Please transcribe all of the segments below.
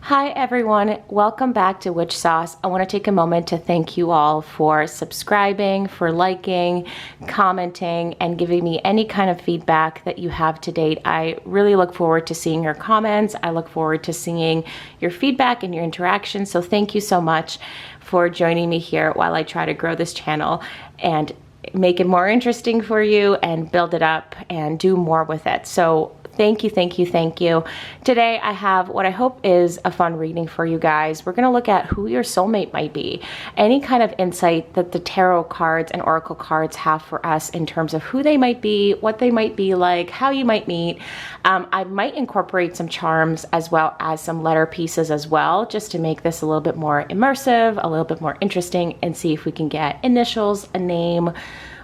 Hi everyone, welcome back to Witch Sauce. I want to take a moment to thank you all for subscribing, for liking, commenting, and giving me any kind of feedback that you have to date. I really look forward to seeing your comments. I look forward to seeing your feedback and your interaction. So thank you so much for joining me here while I try to grow this channel and make it more interesting for you and build it up and do more with it. So thank you, thank you, thank you. Today I have what I hope is a fun reading for you guys. We're going to look at who your soulmate might be. Any kind of insight that the tarot cards and oracle cards have for us in terms of who they might be, what they might be like, how you might meet. I might incorporate some charms as well as some letter pieces as well, just to make this a little bit more immersive, a little bit more interesting, and see if we can get initials, a name,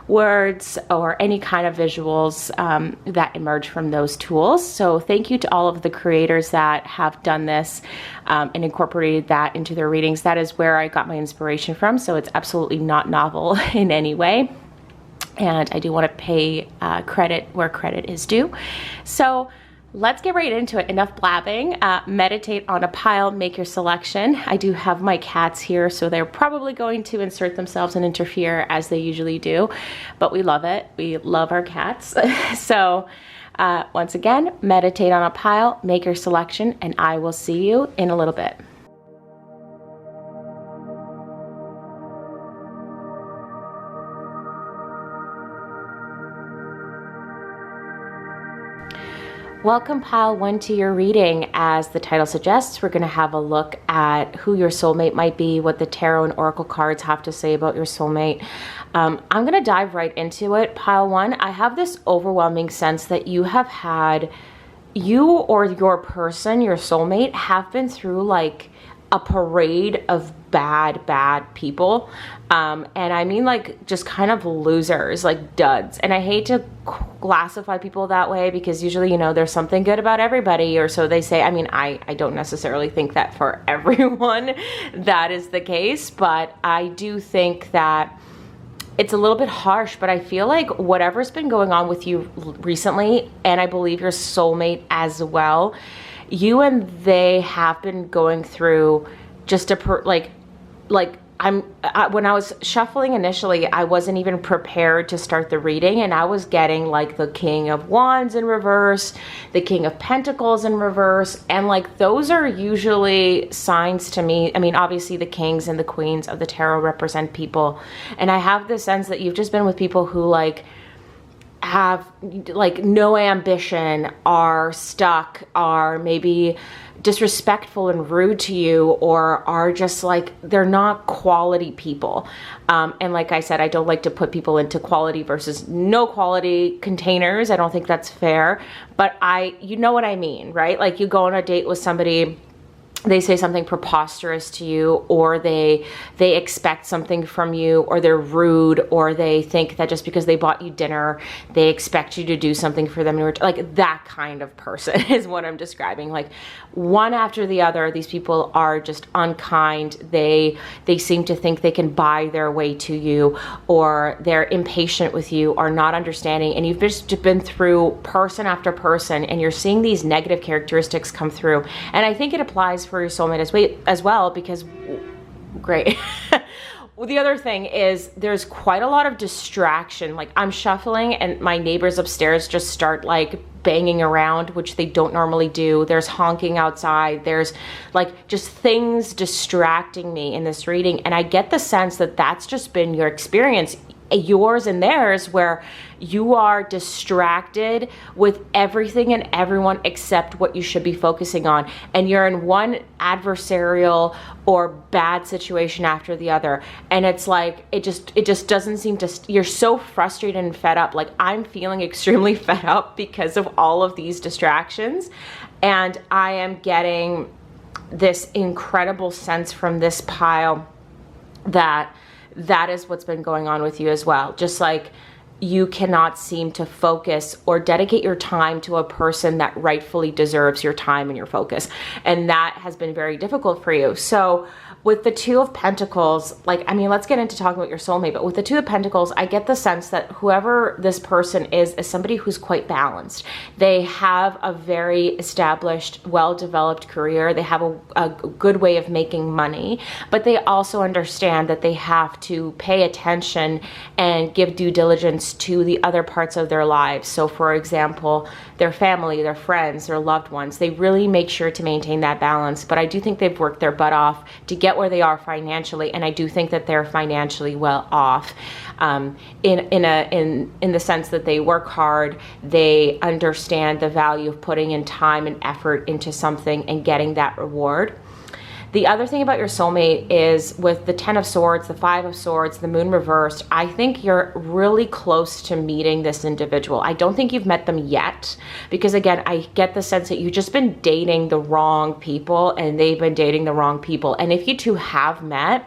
words, or any kind of visuals that emerge from those tools. So thank you to all of the creators that have done this and incorporated that into their readings. That is where I got my inspiration from, so it's absolutely not novel in any way. And I do want to pay credit where credit is due. So let's get right into it. Enough blabbing. Meditate on a pile, make your selection. I do have my cats here, so they're probably going to insert themselves and interfere as they usually do, but we love it. We love our cats. So once again, meditate on a pile, make your selection, and I will see you in a little bit. Welcome pile one to your reading. As the title suggests, we're going to have a look at who your soulmate might be, what the tarot and oracle cards have to say about your soulmate. I'm going to dive right into it. Pile one, I have this overwhelming sense that you or your person, your soulmate, have been through like a parade of bad people. And I mean like just kind of losers, like duds. And I hate to classify people that way because usually, you know, there's something good about everybody, or so they say. I mean, I don't necessarily think that for everyone that is the case, but I do think that it's a little bit harsh, but I feel like whatever's been going on with you recently, and I believe your soulmate as well, you and they have been going through just when I was shuffling initially, I wasn't even prepared to start the reading, and I was getting like the King of Wands in reverse, the King of Pentacles in reverse, and like those are usually signs to me. I mean, obviously the kings and the queens of the tarot represent people, and I have the sense that you've just been with people who like have like no ambition, are stuck, are maybe disrespectful and rude to you, or are just like, they're not quality people. And like I said, I don't like to put people into quality versus no quality containers. I don't think that's fair, but you know what I mean, right? Like you go on a date with somebody, they say something preposterous to you, or they expect something from you, or they're rude, or they think that just because they bought you dinner, they expect you to do something for them. Like that kind of person is what I'm describing. Like one after the other, these people are just unkind. They seem to think they can buy their way to you, or they're impatient with you, or not understanding. And you've just been through person after person, and you're seeing these negative characteristics come through. And I think it applies for your soulmate as well, because great. Well, the other thing is there's quite a lot of distraction. Like I'm shuffling and my neighbors upstairs just start like banging around, which they don't normally do. There's honking outside. There's like just things distracting me in this reading. And I get the sense that that's just been your experience, yours and theirs, where you are distracted with everything and everyone except what you should be focusing on, and you're in one adversarial or bad situation after the other, and it's like it just doesn't seem to you're so frustrated and fed up. Like I'm feeling extremely fed up because of all of these distractions, and I am getting this incredible sense from this pile that is what's been going on with you as well. Just like you cannot seem to focus or dedicate your time to a person that rightfully deserves your time and your focus. And that has been very difficult for you. So with the Two of Pentacles, like, I mean, let's get into talking about your soulmate, but with the Two of Pentacles, I get the sense that whoever this person is somebody who's quite balanced. They have a very established, well-developed career. They have a good way of making money, but they also understand that they have to pay attention and give due diligence to the other parts of their lives. So for example, their family, their friends, their loved ones, they really make sure to maintain that balance. But I do think they've worked their butt off to get where they are financially, and I do think that they're financially well off, in the sense that they work hard, they understand the value of putting in time and effort into something and getting that reward. The other thing about your soulmate is with the Ten of Swords, the Five of Swords, the Moon reversed, I think you're really close to meeting this individual. I don't think you've met them yet, because again, I get the sense that you've just been dating the wrong people and they've been dating the wrong people. And if you two have met,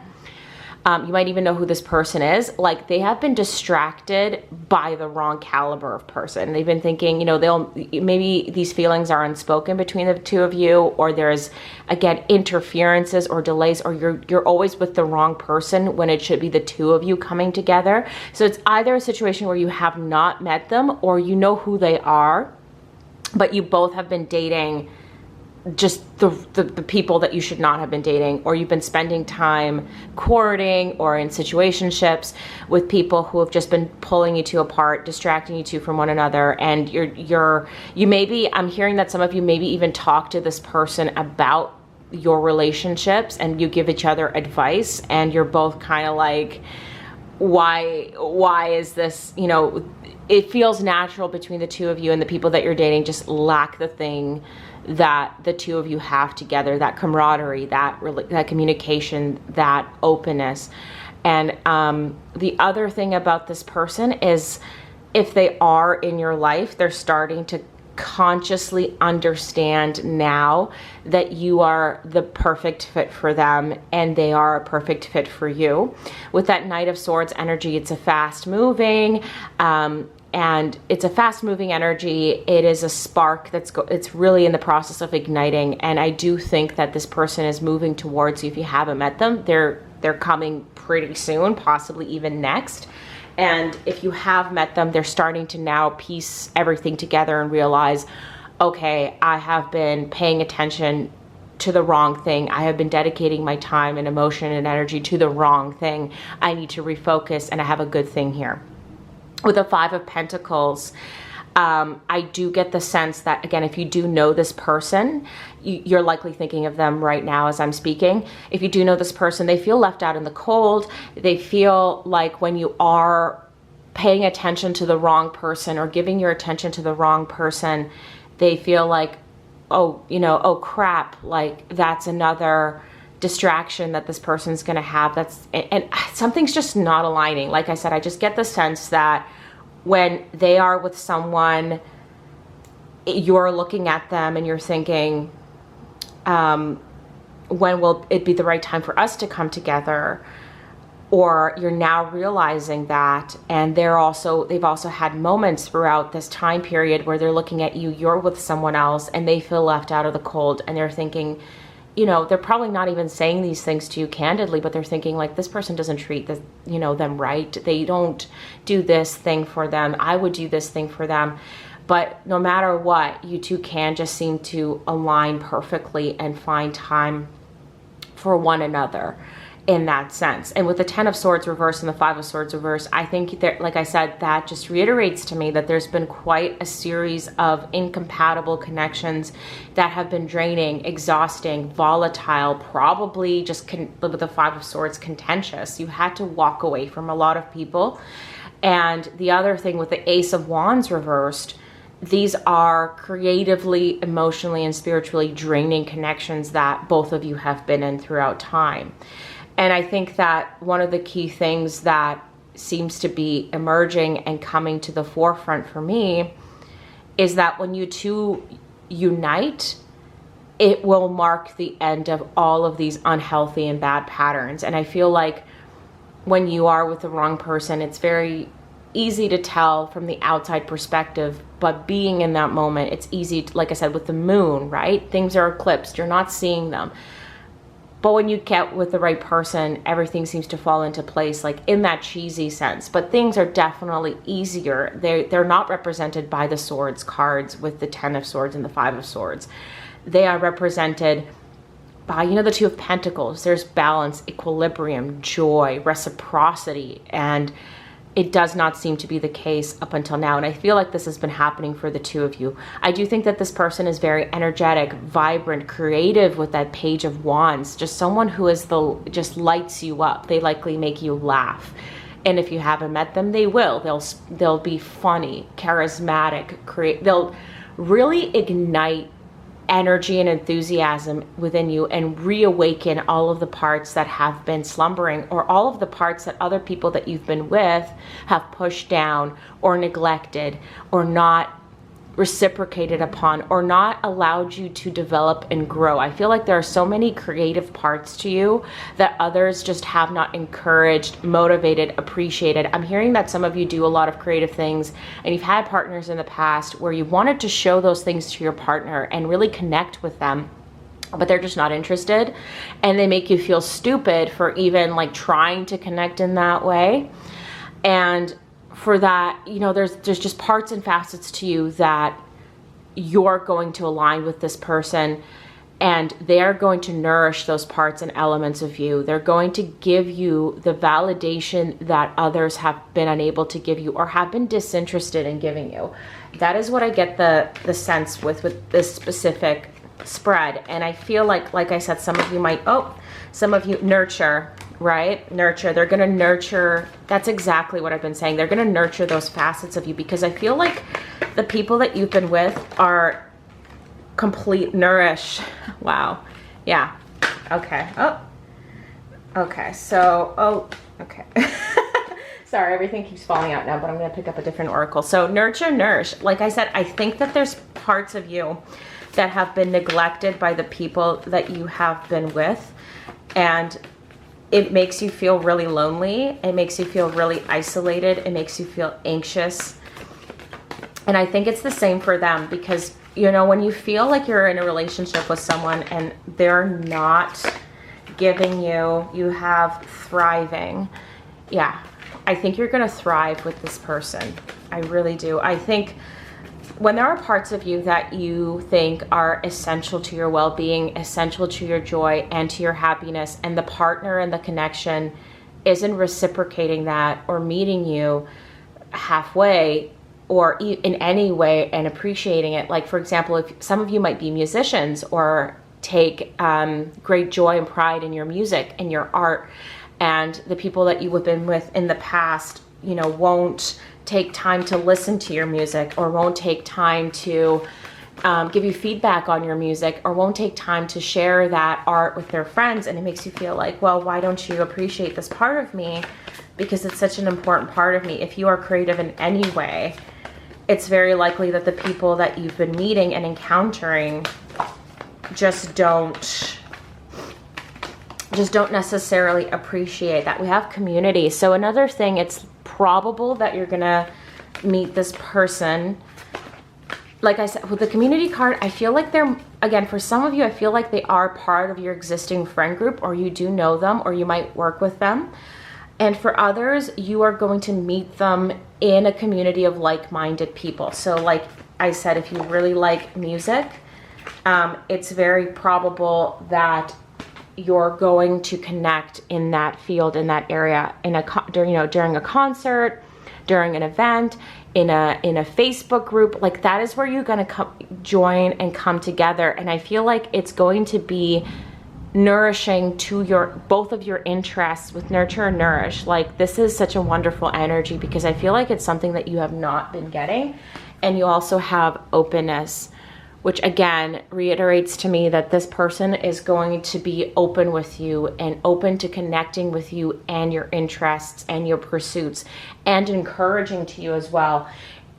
you might even know who this person is. Like, they have been distracted by the wrong caliber of person. They've been thinking, you know, maybe these feelings are unspoken between the two of you, or there's, again, interferences or delays, or you're always with the wrong person when it should be the two of you coming together. So it's either a situation where you have not met them, or you know who they are, but you both have been dating just the people that you should not have been dating, or you've been spending time courting or in situationships with people who have just been pulling you two apart, distracting you two from one another. And you maybe, I'm hearing that some of you maybe even talk to this person about your relationships and you give each other advice, and you're both kind of like, why is this, you know, it feels natural between the two of you, and the people that you're dating just lack the thing that the two of you have together, that camaraderie, that communication, that openness. And the other thing about this person is, if they are in your life, they're starting to consciously understand now that you are the perfect fit for them, and they are a perfect fit for you. With that Knight of Swords energy, it's a fast moving, and it's a fast moving energy. It is a spark it's really in the process of igniting. And I do think that this person is moving towards you. If you haven't met them, they're coming pretty soon, possibly even next. And if you have met them, they're starting to now piece everything together and realize, okay, I have been paying attention to the wrong thing. I have been dedicating my time and emotion and energy to the wrong thing. I need to refocus, and I have a good thing here. With the Five of Pentacles, I do get the sense that, again, if you do know this person, you're likely thinking of them right now as I'm speaking. If you do know this person, they feel left out in the cold. They feel like when you are paying attention to the wrong person or giving your attention to the wrong person, they feel like, oh, you know, oh crap, like that's another distraction that this person's going to have. And something's just not aligning. Like I said, I just get the sense that when they are with someone, you're looking at them and you're thinking, when will it be the right time for us to come together? Or you're now realizing that, and they've also had moments throughout this time period where they're looking at you, you're with someone else, and they feel left out of the cold, and they're thinking, you know, they're probably not even saying these things to you candidly, but they're thinking like, this person doesn't treat this, you know, them right. They don't do this thing for them. I would do this thing for them. But no matter what, you two can just seem to align perfectly and find time for one another in that sense. And with the Ten of Swords reverse and the Five of Swords reverse, I think that, like I said, that just reiterates to me that there's been quite a series of incompatible connections that have been draining, exhausting, volatile, probably just with the Five of Swords, contentious. You had to walk away from a lot of people. And the other thing with the Ace of Wands reversed, these are creatively, emotionally, and spiritually draining connections that both of you have been in throughout time. And I think that one of the key things that seems to be emerging and coming to the forefront for me is that when you two unite, it will mark the end of all of these unhealthy and bad patterns. And I feel like when you are with the wrong person, it's very easy to tell from the outside perspective, but being in that moment, it's easy, like I said, with the moon, right? Things are eclipsed, you're not seeing them. But when you get with the right person, everything seems to fall into place, like in that cheesy sense. But things are definitely easier. They're not represented by the swords cards with the 10 of swords and the 5 of swords. They are represented by, you know, the 2 of pentacles. There's balance, equilibrium, joy, reciprocity, and it does not seem to be the case up until now. And I feel like this has been happening for the 2 of you. I do think that this person is very energetic, vibrant, creative with that Page of Wands. Just someone who is just lights you up. They likely make you laugh. And if you haven't met them, they will. They'll be funny, charismatic, they'll really ignite energy and enthusiasm within you and reawaken all of the parts that have been slumbering, or all of the parts that other people that you've been with have pushed down or neglected or not reciprocated upon or not allowed you to develop and grow. I feel like there are so many creative parts to you that others just have not encouraged, motivated, appreciated. I'm hearing that some of you do a lot of creative things, and you've had partners in the past where you wanted to show those things to your partner and really connect with them, but they're just not interested, and they make you feel stupid for even like trying to connect in that way. And for that, you know, there's just parts and facets to you that you're going to align with this person, and they're going to nourish those parts and elements of you. They're going to give you the validation that others have been unable to give you or have been disinterested in giving you. That is what I get the sense with this specific spread. And I feel like I said, some of you nurture, right? Nurture. They're going to nurture. That's exactly what I've been saying. They're going to nurture those facets of you, because I feel like the people that you've been with are complete nourish. Wow. Yeah. Okay. Oh, okay. So, okay. Sorry, everything keeps falling out now, but I'm going to pick up a different oracle. So nurture, nourish. Like I said, I think that there's parts of you that have been neglected by the people that you have been with, and it makes you feel really lonely. It makes you feel really isolated. It makes you feel anxious. And I think it's the same for them, because, you know, when you feel like you're in a relationship with someone and they're not giving you have thriving. Yeah, I think you're going to thrive with this person. I really do. I think when there are parts of you that you think are essential to your well-being, essential to your joy and to your happiness, and the partner and the connection isn't reciprocating that or meeting you halfway or in any way and appreciating it. Like, for example, if some of you might be musicians or take great joy and pride in your music and your art, and the people that you have been with in the past, you know, won't take time to listen to your music, or won't take time to give you feedback on your music, or won't take time to share that art with their friends, and it makes you feel like, well, why don't you appreciate this part of me? Because it's such an important part of me. If you are creative in any way, it's very likely that the people that you've been meeting and encountering just don't necessarily appreciate that. We have community. So another thing, it's probable that you're gonna meet this person. Like I said, with the community card, I feel like they're, again, for some of you, I feel like they are part of your existing friend group, or you do know them, or you might work with them. And for others, you are going to meet them in a community of like-minded people. So like I said, if you really like music, it's very probable that you're going to connect in that field, in that area, during a concert, during an event, in a Facebook group. Like, that is where you're going to join and come together. And I feel like it's going to be nourishing to both of your interests with nurture and nourish. Like, this is such a wonderful energy, because I feel like it's something that you have not been getting. And you also have openness, which again reiterates to me that this person is going to be open with you and open to connecting with you and your interests and your pursuits, and encouraging to you as well.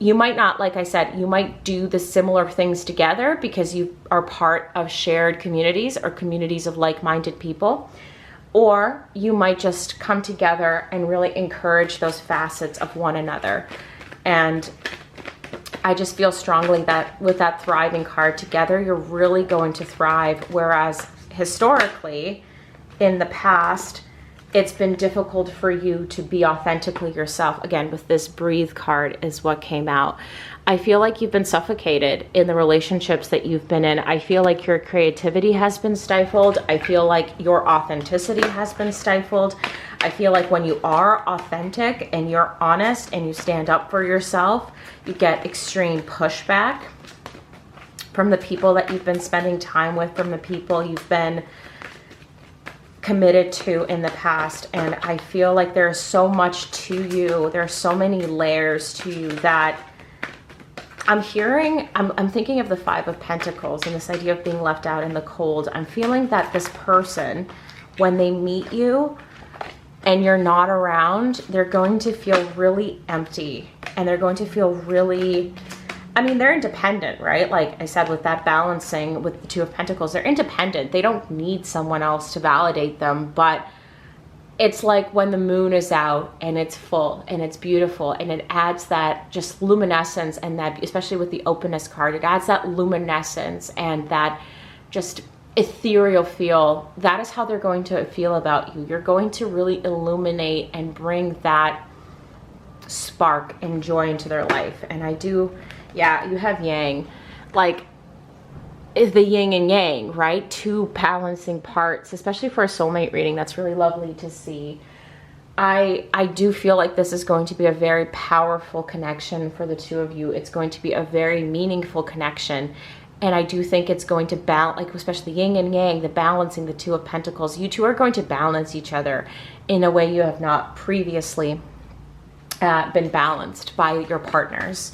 You might not, like I said, you might do the similar things together because you are part of shared communities or communities of like-minded people. or you might just come together and really encourage those facets of one another. And I just feel strongly that with that thriving card together, you're really going to thrive. Whereas historically, in the past, it's been difficult for you to be authentically yourself. Again, with this breathe card is what came out. I feel like you've been suffocated in the relationships that you've been in. I feel like your creativity has been stifled. I feel like your authenticity has been stifled. I feel like when you are authentic and you're honest and you stand up for yourself, you get extreme pushback from the people that you've been spending time with, from the people you've been committed to in the past. And I feel like there's so much to you. There are so many layers to you that I'm thinking of the Five of Pentacles and this idea of being left out in the cold. I'm feeling that this person, when they meet you and you're not around, they're going to feel really empty, and they're going to feel really, I mean, they're independent, right? Like I said, with that balancing with the Two of Pentacles, they're independent. They don't need someone else to validate them, but it's like when the moon is out and it's full and it's beautiful, and it adds that just luminescence, and that, especially with the openness card, it adds that luminescence and that just ethereal feel. That is how they're going to feel about you. You're going to really illuminate and bring that spark and joy into their life. And I do, yeah, you have yang, like, is the yin and yang, right? Two balancing parts, especially for a soulmate reading. That's really lovely to see. I do feel like this is going to be a very powerful connection for the two of you. It's going to be a very meaningful connection. And I do think it's going to balance, like especially yin and yang, the balancing the Two of Pentacles. You two are going to balance each other in a way you have not previously been balanced by your partners.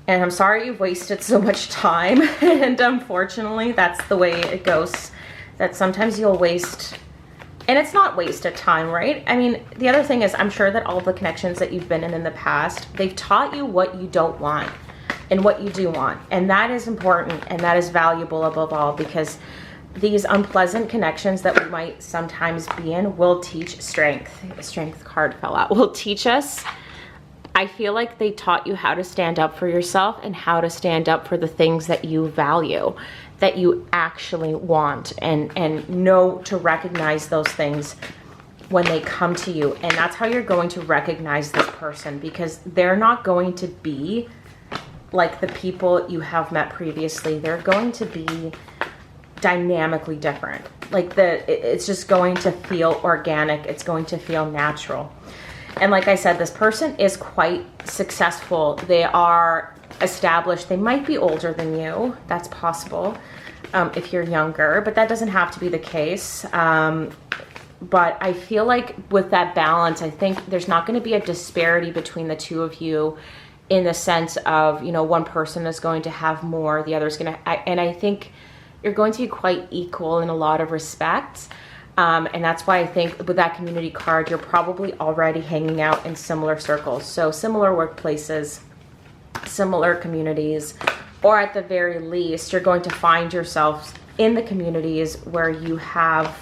And I'm sorry you've wasted so much time. And unfortunately, that's the way it goes. That sometimes you'll waste, and it's not wasted time, right? I mean, the other thing is, I'm sure that all the connections that you've been in the past, they've taught you what you don't want and what you do want. And that is important, and that is valuable above all, because these unpleasant connections that we might sometimes be in will teach strength. The Strength card fell out. Will teach us. I feel like they taught you how to stand up for yourself and how to stand up for the things that you value, that you actually want, and know to recognize those things when they come to you. And that's how you're going to recognize this person, because they're not going to be like the people you have met previously. They're going to be dynamically different. Like it's just going to feel organic. It's going to feel natural. And like I said, this person is quite successful. They are established. They might be older than you. That's possible if you're younger, but that doesn't have to be the case. But I feel like with that balance, I think there's not going to be a disparity between the two of you, in the sense of, you know, one person is going to have more, the other is going to, and I think you're going to be quite equal in a lot of respects. And that's why I think with that community card, you're probably already hanging out in similar circles. So similar workplaces, similar communities, or at the very least, you're going to find yourself in the communities where you have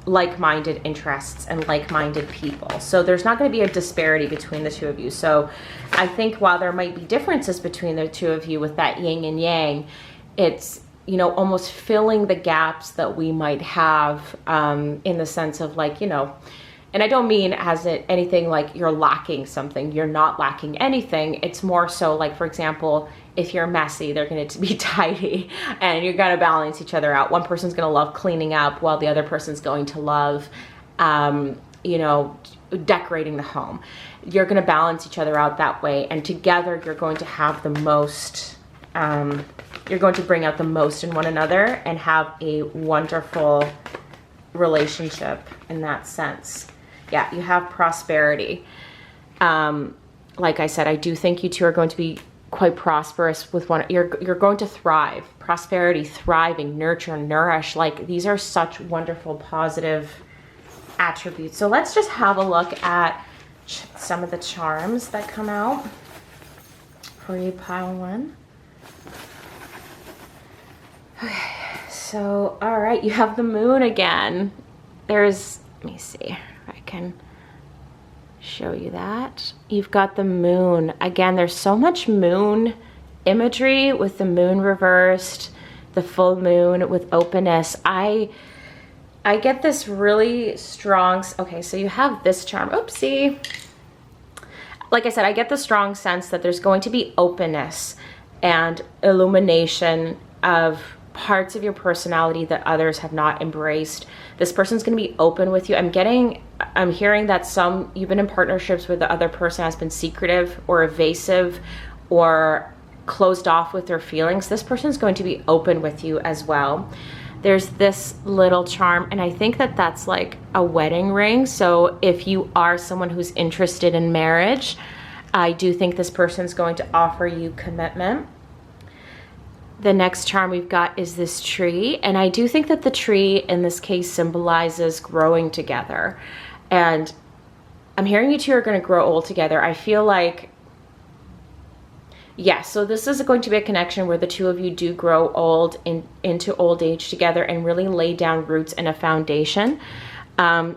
like-minded interests and like-minded people. So there's not going to be a disparity between the two of you. So I think while there might be differences between the two of you with that yin and yang, it's, you know, almost filling the gaps that we might have in the sense of, like, you know, and I don't mean as anything like you're lacking something. You're not lacking anything. It's more so like, for example, if you're messy, they're going to be tidy, and you're going to balance each other out. One person's going to love cleaning up while the other person's going to love, you know, decorating the home. You're going to balance each other out that way. And together you're going to have the most, you're going to bring out the most in one another and have a wonderful relationship in that sense. Yeah, you have prosperity. Like I said, I do think you two are going to be quite prosperous with one. You're going to thrive. Prosperity, thriving, nurture, nourish. Like, these are such wonderful, positive attributes. So let's just have a look at some of the charms that come out for you, pile one. Okay, So, all right, you have the moon again. Let me see if I can show you that. You've got the moon. Again, there's so much moon imagery with the moon reversed, the full moon with openness. I get this really strong, okay, so you have this charm. Oopsie. Like I said, I get the strong sense that there's going to be openness and illumination of parts of your personality that others have not embraced. This person's going to be open with you. I'm hearing that you've been in partnerships where the other person has been secretive or evasive or closed off with their feelings. This person's going to be open with you as well. There's this little charm, and I think that that's like a wedding ring. So if you are someone who's interested in marriage, I do think this person's going to offer you commitment. The next charm we've got is this tree, and I do think that the tree in this case symbolizes growing together. And I'm hearing you two are going to grow old together. I feel like, yes, so this is going to be a connection where the two of you do grow old into old age together and really lay down roots and a foundation.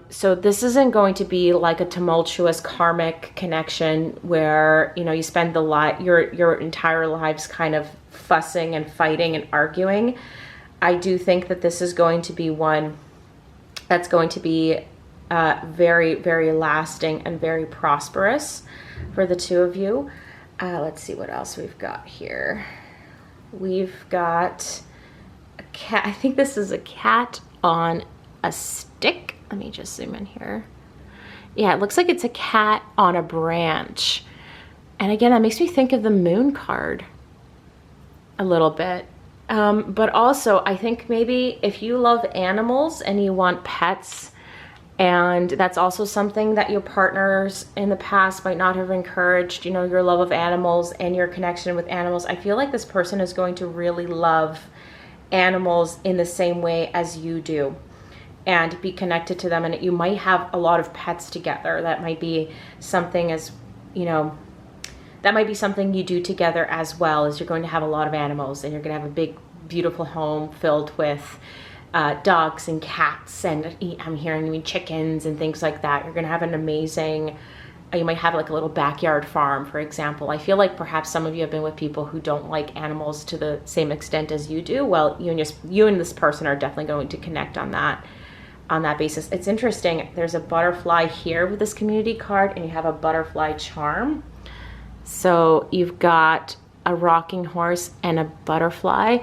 So this isn't going to be like a tumultuous karmic connection where, you know, you spend your entire lives kind of fussing and fighting and arguing. I do think that this is going to be one that's going to be very, very lasting and very prosperous for the two of you. Let's see what else we've got here. We've got a cat. I think this is a cat on a stick. Let me just zoom in here. Yeah, it looks like it's a cat on a branch. And again, that makes me think of the moon card a little bit. But also, I think maybe if you love animals and you want pets, and that's also something that your partners in the past might not have encouraged, you know, your love of animals and your connection with animals. I feel like this person is going to really love animals in the same way as you do and be connected to them. And you might have a lot of pets together. That might be something that might be something you do together as well, as you're going to have a lot of animals and you're going to have a big, beautiful home filled with dogs and cats, and I'm hearing chickens and things like that. You're going to have an amazing, you might have like a little backyard farm, for example. I feel like perhaps some of you have been with people who don't like animals to the same extent as you do. Well, you and this person are definitely going to connect on that basis. It's interesting. There's a butterfly here with this community card, and you have a butterfly charm. So you've got a rocking horse and a butterfly.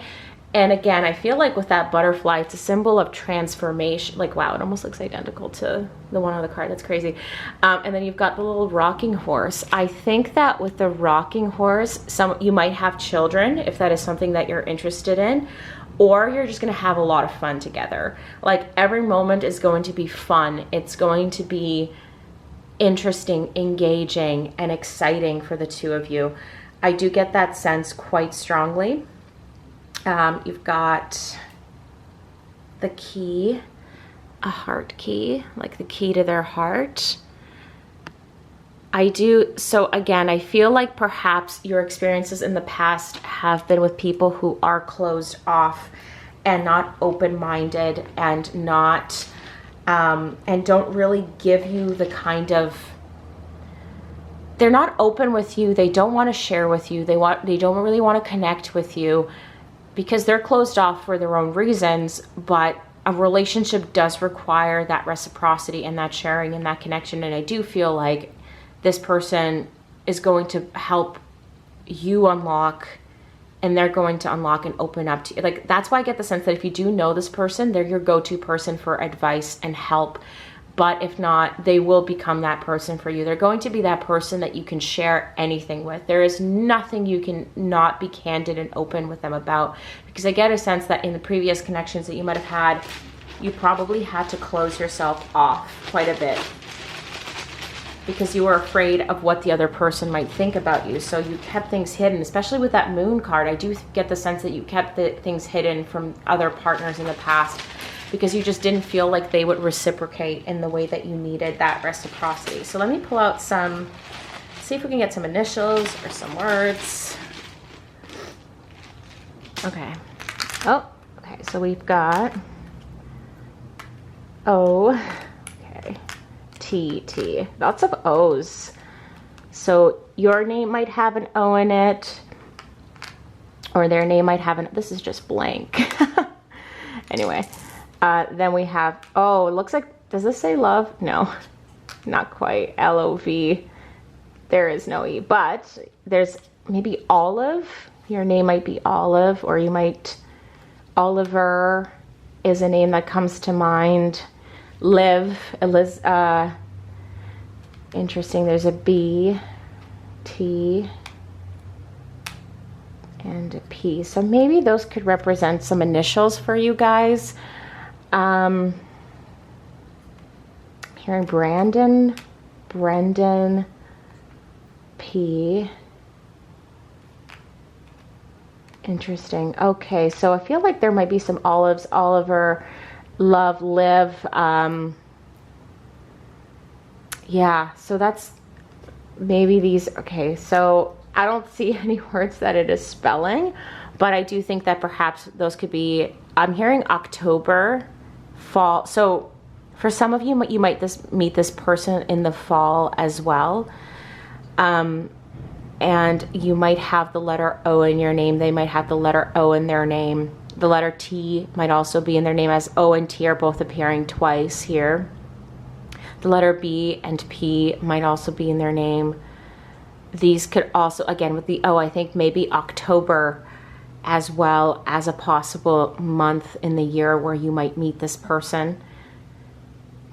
And again, I feel like with that butterfly, it's a symbol of transformation. Like, wow, it almost looks identical to the one on the card. That's crazy. And then you've got the little rocking horse. I think that with the rocking horse, you might have children if that is something that you're interested in, or you're just going to have a lot of fun together. Like, every moment is going to be fun. It's going to be interesting, engaging, and exciting for the two of you. I do get that sense quite strongly. You've got the key, a heart key, like the key to their heart. So again, I feel like perhaps your experiences in the past have been with people who are closed off and not open-minded and not, and don't really give you the kind of, they're not open with you. They don't want to share with you. They don't really want to connect with you because they're closed off for their own reasons. But a relationship does require that reciprocity and that sharing and that connection. And I do feel like this person is going to help you unlock, and they're going to unlock and open up to you. Like, that's why I get the sense that if you do know this person, they're your go-to person for advice and help. But if not, they will become that person for you. They're going to be that person that you can share anything with. There is nothing you can not be candid and open with them about, because I get a sense that in the previous connections that you might have had, you probably had to close yourself off quite a bit because you were afraid of what the other person might think about you. So you kept things hidden, especially with that moon card. I do get the sense that you kept things hidden from other partners in the past because you just didn't feel like they would reciprocate in the way that you needed that reciprocity. So let me pull out see if we can get some initials or some words. Okay. Oh, okay. so we've got O, okay, T, T, lots of O's. So your name might have an O in it, or their name might have this is just blank. Anyway, then we have, oh, it looks like, does this say love? No, not quite, L-O-V. There is no E, but there's maybe Olive. Your name might be Olive, or you might, Oliver is a name that comes to mind. Liv, interesting, there's a B, T, and a P. So maybe those could represent some initials for you guys. Hearing Brandon, Brendan, P. Interesting. Okay, so I feel like there might be some Olives, Oliver, Love, Live. Yeah, so that's maybe these. Okay, so I don't see any words that it is spelling, but I do think that perhaps those could be, I'm hearing October, fall. So for some of you, you might meet this person in the fall as well. And you might have the letter O in your name. They might have the letter O in their name. The letter T might also be in their name, as O and T are both appearing twice here. The letter B and P might also be in their name. These could also, again, with the O, I think maybe October as well as a possible month in the year where you might meet this person.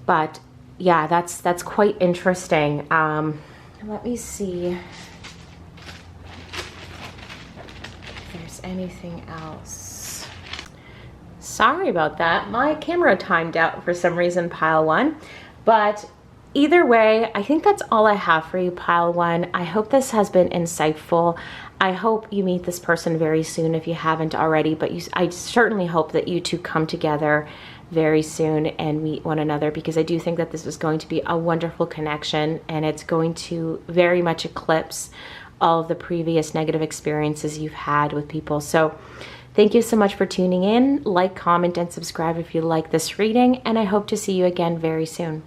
But yeah, that's quite interesting. Let me see if there's anything else. Sorry about that. My camera timed out for some reason, pile one. But either way, I think that's all I have for you, pile one. I hope this has been insightful. I hope you meet this person very soon if you haven't already, but I certainly hope that you two come together very soon and meet one another, because I do think that this is going to be a wonderful connection, and it's going to very much eclipse all of the previous negative experiences you've had with people. So thank you so much for tuning in. Like, comment, and subscribe if you like this reading, and I hope to see you again very soon.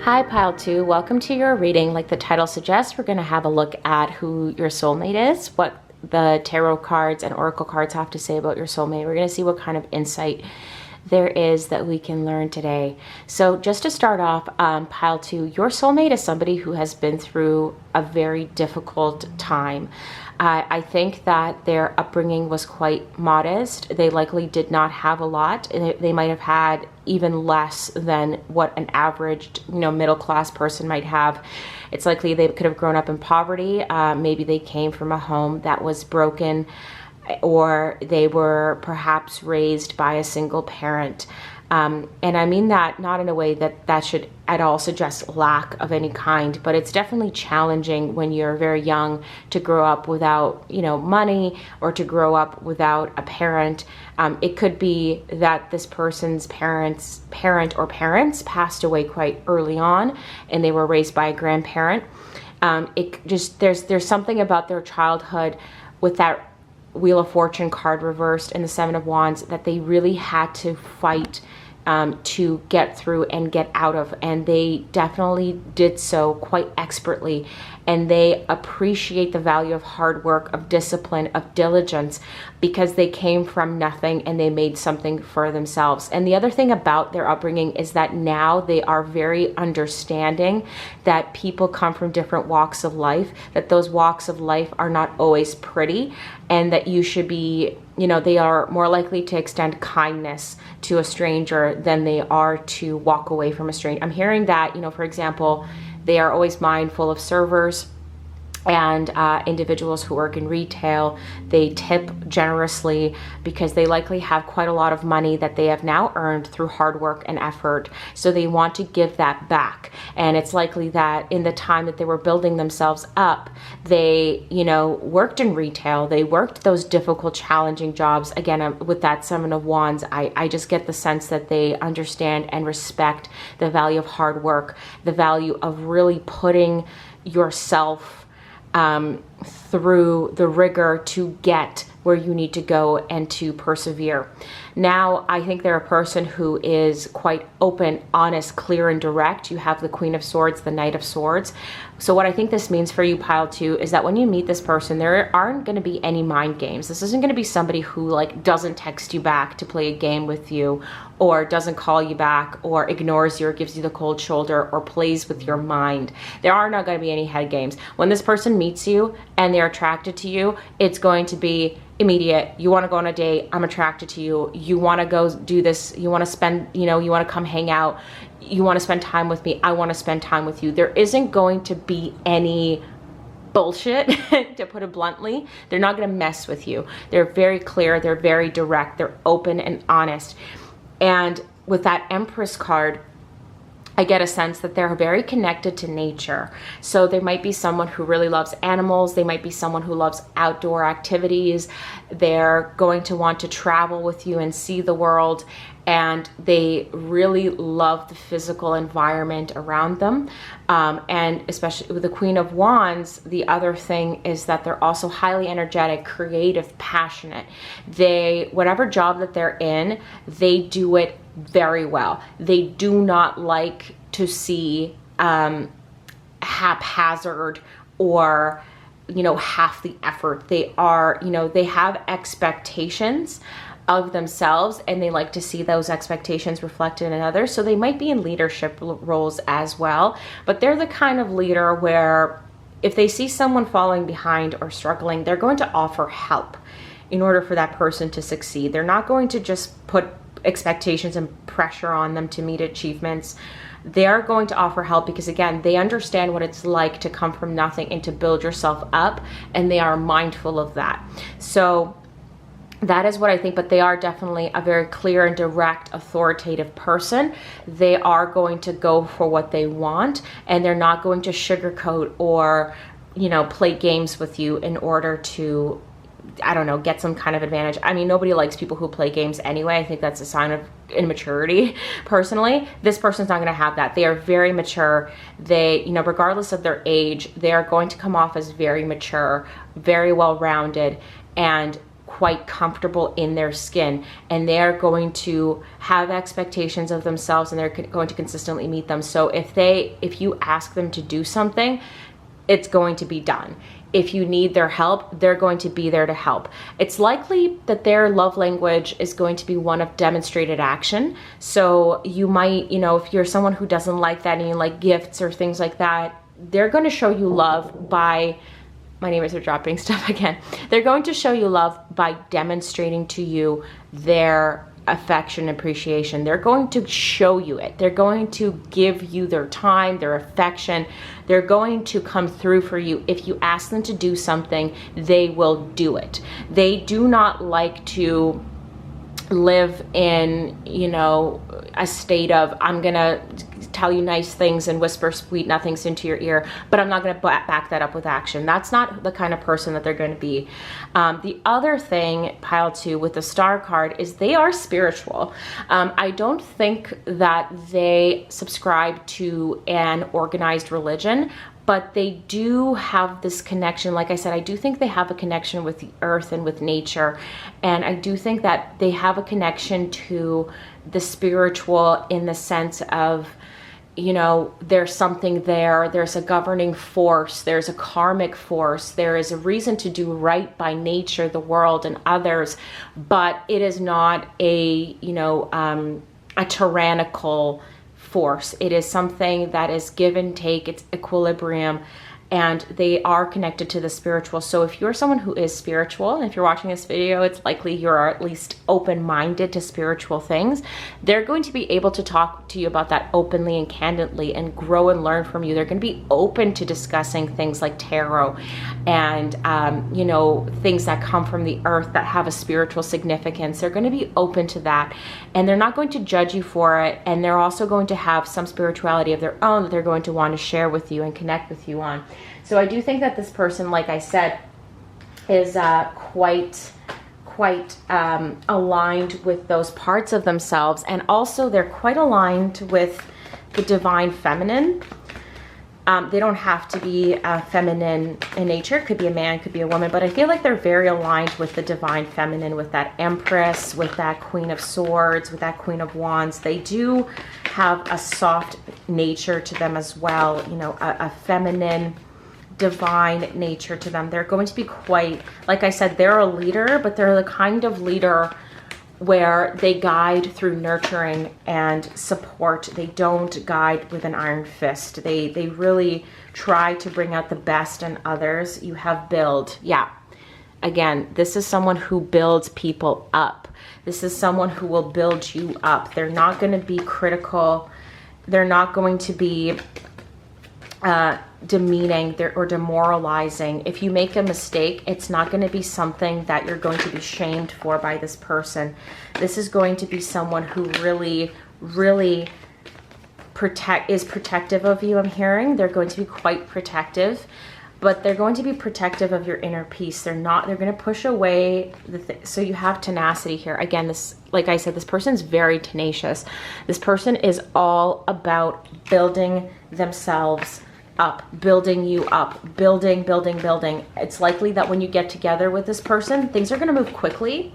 Hi, Pile 2. Welcome to your reading. Like the title suggests, we're going to have a look at who your soulmate is, what the tarot cards and oracle cards have to say about your soulmate. We're going to see what kind of insight there is that we can learn today. So just to start off, Pile 2, your soulmate is somebody who has been through a very difficult time. I think that their upbringing was quite modest. They likely did not have a lot. They might have had even less than what an average, middle-class person might have. It's likely they could have grown up in poverty. Maybe they came from a home that was broken, or they were perhaps raised by a single parent. And I mean that not in a way that should at all suggest lack of any kind, but it's definitely challenging when you're very young to grow up without, money, or to grow up without a parent. It could be that this person's parent or parents passed away quite early on, and they were raised by a grandparent. There's something about their childhood with that Wheel of Fortune card reversed and the Seven of Wands that they really had to fight to get through and get out of, and they definitely did so quite expertly, and they appreciate the value of hard work, of discipline, of diligence, because they came from nothing and they made something for themselves. And the other thing about their upbringing is that now they are very understanding that people come from different walks of life, that those walks of life are not always pretty, and that you should be, they are more likely to extend kindness to a stranger than they are to walk away from a stranger. I'm hearing that, for example, they are always mindful of servers. And individuals who work in retail, they tip generously because they likely have quite a lot of money that they have now earned through hard work and effort. So they want to give that back. And it's likely that in the time that they were building themselves up, they, you know, worked in retail, they worked those difficult, challenging jobs. Again, with that Seven of Wands, I just get the sense that they understand and respect the value of hard work, the value of really putting yourself through the rigor to get where you need to go and to persevere. Now, I think they're a person who is quite open, honest, clear, and direct. You have the Queen of Swords, the Knight of Swords. So what I think this means for you, pile 2, is that when you meet this person, there aren't going to be any mind games. This isn't going to be somebody who like doesn't text you back to play a game with you, or doesn't call you back, or ignores you, or gives you the cold shoulder, or plays with your mind. There are not going to be any head games. When this person meets you and they're attracted to you, it's going to be immediate. You want to go on a date, I'm attracted to you. You want to go do this, you want to spend, you know, you want to come hang out, you want to spend time with me, I want to spend time with you. There isn't going to be any bullshit, to put it bluntly. They're not going to mess with you. They're very clear, they're very direct, they're open and honest. And with that Empress card, I get a sense that they're very connected to nature. So they might be someone who really loves animals. They might be someone who loves outdoor activities. They're going to want to travel with you and see the world. And they really love the physical environment around them. And especially with the Queen of Wands, the other thing is that they're also highly energetic, creative, passionate. They, whatever job that they're in, they do it very well. They do not like to see haphazard or, you know, half the effort. They are, you know, they have expectations of themselves, and they like to see those expectations reflected in others. So they might be in leadership roles as well, but they're the kind of leader where if they see someone falling behind or struggling, they're going to offer help in order for that person to succeed. They're not going to just put expectations and pressure on them to meet achievements. They're going to offer help because, again, they understand what it's like to come from nothing and to build yourself up, and they are mindful of that. So that is what I think, but they are definitely a very clear and direct, authoritative person. They are going to go for what they want, and they're not going to sugarcoat or, you know, play games with you in order to, I don't know, get some kind of advantage. I mean, nobody likes people who play games anyway. I think that's a sign of immaturity, personally. This person's not going to have that. They are very mature. They, you know, regardless of their age, they are going to come off as very mature, very well-rounded, and quite comfortable in their skin, and they're going to have expectations of themselves, and they're going to consistently meet them. So if you ask them to do something, it's going to be done. If you need their help, they're going to be there to help. It's likely that their love language is going to be one of demonstrated action. So you might, you know, if you're someone who doesn't like that and you like gifts or things like that, they're going to show you love by, my neighbors are dropping stuff again. They're going to show you love by demonstrating to you their affection and appreciation. They're going to show you it. They're going to give you their time, their affection. They're going to come through for you. If you ask them to do something, they will do it. They do not like to live in, you know, a state of, I'm gonna tell you nice things and whisper sweet nothings into your ear, but I'm not gonna back that up with action. That's not the kind of person that they're going to be. The other thing, pile 2, with the Star card is they are spiritual. I don't think that they subscribe to an organized religion, but they do have this connection. Like I said, I do think they have a connection with the earth and with nature. And I do think that they have a connection to the spiritual in the sense of, you know, there's something there, there's a governing force, there's a karmic force, there is a reason to do right by nature, the world, and others, but it is not a, you know, a tyrannical force. It is something that is give and take, it's equilibrium, and they are connected to the spiritual. So if you're someone who is spiritual, and if you're watching this video, it's likely you're at least open-minded to spiritual things. They're going to be able to talk to you about that openly and candidly and grow and learn from you. They're going to be open to discussing things like tarot and, you know, things that come from the earth that have a spiritual significance. They're going to be open to that, and they're not going to judge you for it. And they're also going to have some spirituality of their own that they're going to want to share with you and connect with you on. So I do think that this person, like I said, is quite aligned with those parts of themselves, and also they're quite aligned with the divine feminine. They don't have to be feminine in nature. It could be a man, could be a woman, but I feel like they're very aligned with the divine feminine, with that Empress, with that Queen of Swords, with that Queen of Wands. They do have a soft nature to them as well, you know, a feminine, divine nature to them. They're going to be quite, like I said, they're a leader, but they're the kind of leader where they guide through nurturing and support. They don't guide with an iron fist. They really try to bring out the best in others. You have build. Yeah. Again, this is someone who builds people up. This is someone who will build you up. They're not going to be critical. They're not going to be demeaning or demoralizing. If you make a mistake, it's not going to be something that you're going to be shamed for by this person. This is going to be someone who really is protective of you. I'm hearing they're going to be quite protective, but they're going to be protective of your inner peace. They're going to push away so you have tenacity here. Again, this, like I said, this person's very tenacious. This person is all about building themselves up, building you up, building. It's likely that when you get together with this person, things are going to move quickly,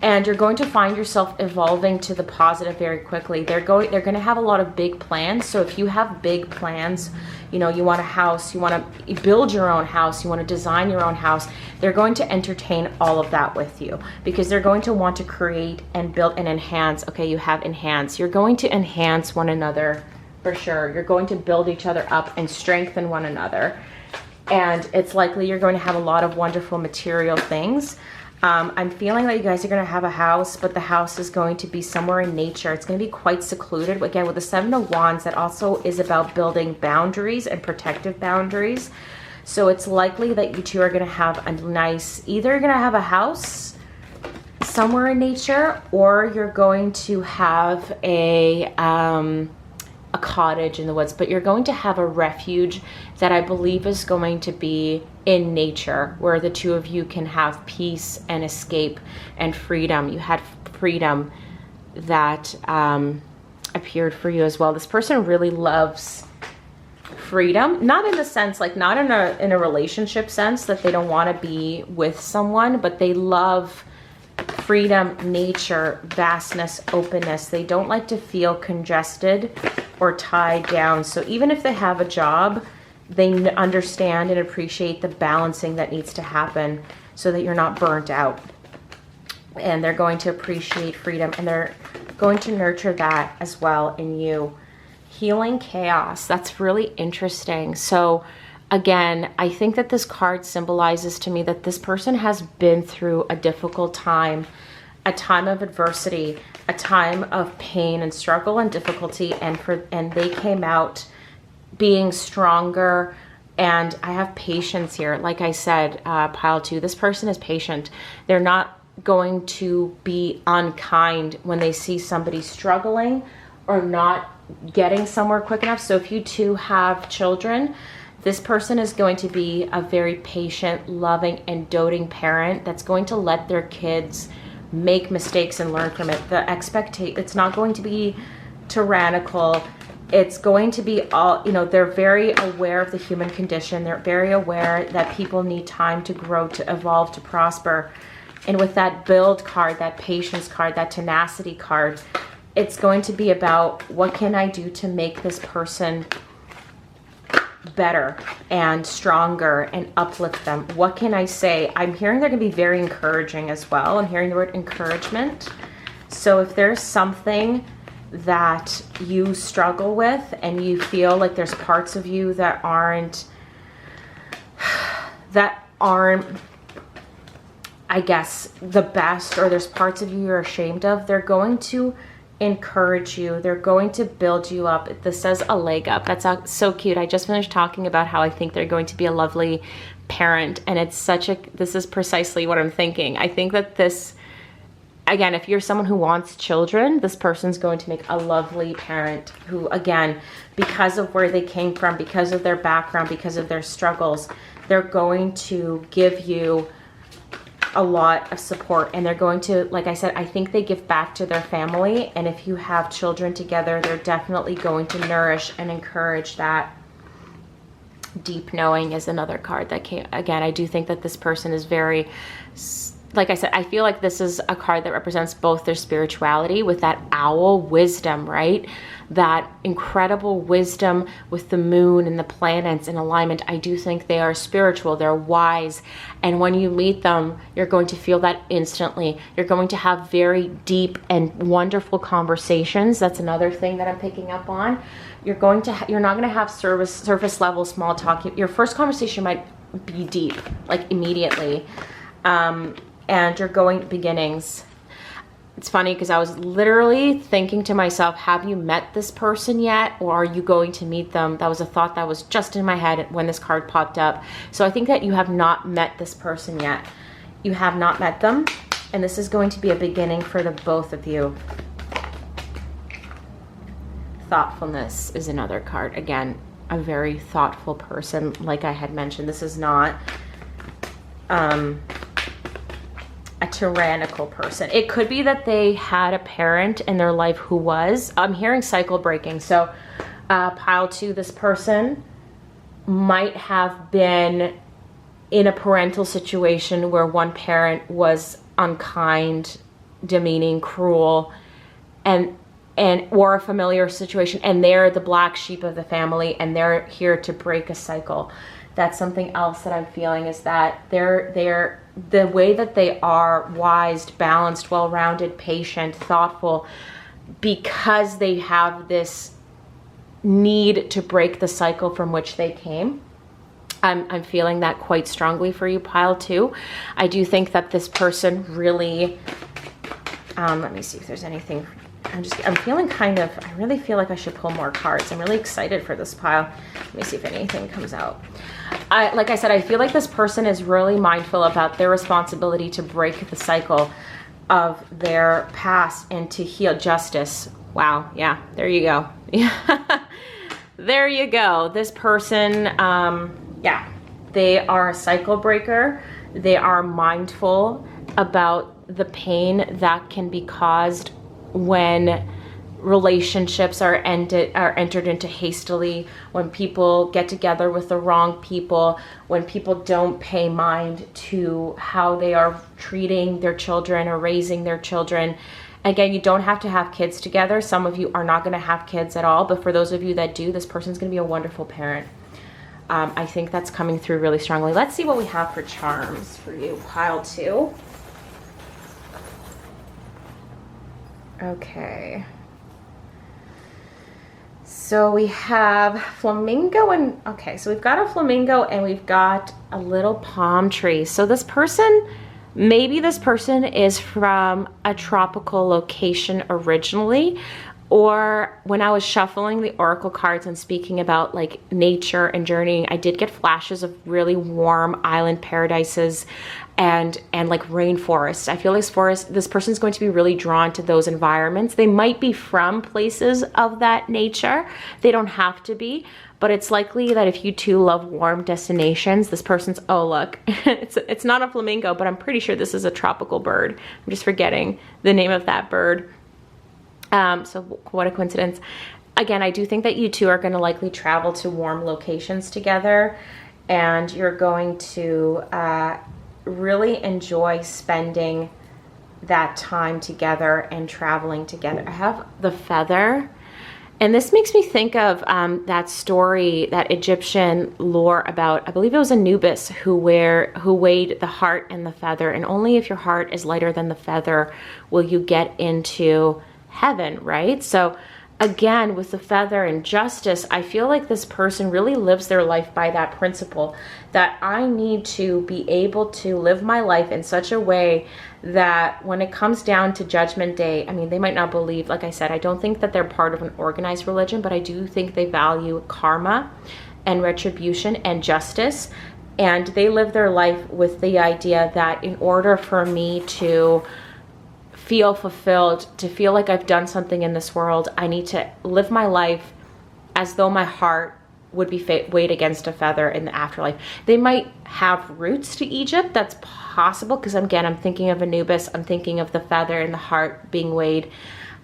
and you're going to find yourself evolving to the positive very quickly. They're going to have a lot of big plans. So if you have big plans, you know, you want a house, you want to build your own house, you want to design your own house, they're going to entertain all of that with you, because they're going to want to create and build and enhance. Okay, you have enhance. You're going to enhance one another. For sure. You're going to build each other up and strengthen one another. And it's likely you're going to have a lot of wonderful material things. I'm feeling that you guys are going to have a house, but the house is going to be somewhere in nature. It's going to be quite secluded. Again, with the Seven of Wands, that also is about building boundaries and protective boundaries. So it's likely that you two are going to have a nice, either you're going to have a house somewhere in nature, or you're going to have a cottage in the woods, but you're going to have a refuge that I believe is going to be in nature, where the two of you can have peace and escape and freedom. You had freedom that appeared for you as well. This person really loves freedom, not in the sense, like not in a relationship sense that they don't want to be with someone, but they love freedom, nature, vastness, openness. They don't like to feel congested or tied down. So even if they have a job, they understand and appreciate the balancing that needs to happen so that you're not burnt out. And they're going to appreciate freedom, and they're going to nurture that as well in you. Healing chaos. That's really interesting. So again, I think that this card symbolizes to me that this person has been through a difficult time, a time of adversity, a time of pain and struggle and difficulty, and they came out being stronger. And I have patience here. Like I said, pile 2, this person is patient. They're not going to be unkind when they see somebody struggling or not getting somewhere quick enough. So if you two have children, this person is going to be a very patient, loving, and doting parent that's going to let their kids make mistakes and learn from it. It's not going to be tyrannical. It's going to be all, you know, they're very aware of the human condition. They're very aware that people need time to grow, to evolve, to prosper. And with that build card, that patience card, that tenacity card, it's going to be about, what can I do to make this person better and stronger and uplift them? What can I say? I'm hearing they're going to be very encouraging as well. I'm hearing the word encouragement. So if there's something that you struggle with and you feel like there's parts of you that aren't that aren't, I guess, the best, or there's parts of you you're ashamed of, they're going to encourage you. They're going to build you up. This says a leg up. That's so cute. I just finished talking about how I think they're going to be a lovely parent, and it's such a, this is precisely what I'm thinking. I think that this, again, if you're someone who wants children, this person's going to make a lovely parent who, again, because of where they came from, because of their background, because of their struggles, they're going to give you a lot of support, and they're going to, like I said, I think they give back to their family, and if you have children together, they're definitely going to nourish and encourage that. Deep knowing is another card that came. Again, I do think that this person is very, like I said, I feel like this is a card that represents both their spirituality with that owl wisdom, right? That incredible wisdom with the moon and the planets in alignment. I do think they are spiritual, they're wise. And when you meet them, you're going to feel that instantly. You're going to have very deep and wonderful conversations. That's another thing that I'm picking up on. You're going to, you're not going to have surface level small talk. Your first conversation might be deep, like immediately. And you're going beginnings. It's funny because I was literally thinking to myself, have you met this person yet? Or are you going to meet them? That was a thought that was just in my head when this card popped up. So I think that you have not met this person yet. You have not met them. And this is going to be a beginning for the both of you. Thoughtfulness is another card. Again, a very thoughtful person. Like I had mentioned, this is not a tyrannical person. It could be that they had a parent in their life who was. I'm hearing cycle breaking. So pile 2, this person might have been in a parental situation where one parent was unkind, demeaning, cruel, and or a familiar situation, and they're the black sheep of the family, and they're here to break a cycle. That's something else that I'm feeling, is that they're the way that they are wise, balanced, well-rounded, patient, thoughtful, because they have this need to break the cycle from which they came. I'm feeling that quite strongly for you, pile 2. I do think that this person really, let me see if there's anything. I'm feeling kind of, I really feel like I should pull more cards. I'm really excited for this pile. Let me see if anything comes out. Like I said, I feel like this person is really mindful about their responsibility to break the cycle of their past and to heal justice. Wow. Yeah, there you go. Yeah. There you go. This person, yeah, they are a cycle breaker. They are mindful about the pain that can be caused when relationships are entered into hastily, when people get together with the wrong people, when people don't pay mind to how they are treating their children or raising their children. Again, you don't have to have kids together. Some of you are not going to have kids at all, but for those of you that do, this person's going to be a wonderful parent. I think that's coming through really strongly. Let's see what we have for charms for you, pile 2. Okay. So we have flamingo and, okay, so we've got a flamingo and we've got a little palm tree. So this person, maybe this person is from a tropical location originally, or when I was shuffling the oracle cards and speaking about like nature and journeying, I did get flashes of really warm island paradises and like rainforests. I feel like this person's going to be really drawn to those environments. They might be from places of that nature. They don't have to be, but it's likely that if you two love warm destinations, this person's, oh look, it's not a flamingo, but I'm pretty sure this is a tropical bird. I'm just forgetting the name of that bird. So what a coincidence. Again, I do think that you two are going to likely travel to warm locations together, and you're going to really enjoy spending that time together and traveling together. I have the feather, and this makes me think of that story, that Egyptian lore about, I believe it was Anubis who weighed the heart and the feather, and only if your heart is lighter than the feather will you get into heaven, right? So again, with the feather and justice, I feel like this person really lives their life by that principle, that I need to be able to live my life in such a way that when it comes down to Judgment Day, I mean, they might not believe, like I said, I don't think that they're part of an organized religion, but I do think they value karma and retribution and justice. And they live their life with the idea that in order for me to feel fulfilled, to feel like I've done something in this world, I need to live my life as though my heart would be weighed against a feather in the afterlife. They might have roots to Egypt. That's possible, because again, I'm thinking of Anubis. I'm thinking of the feather and the heart being weighed.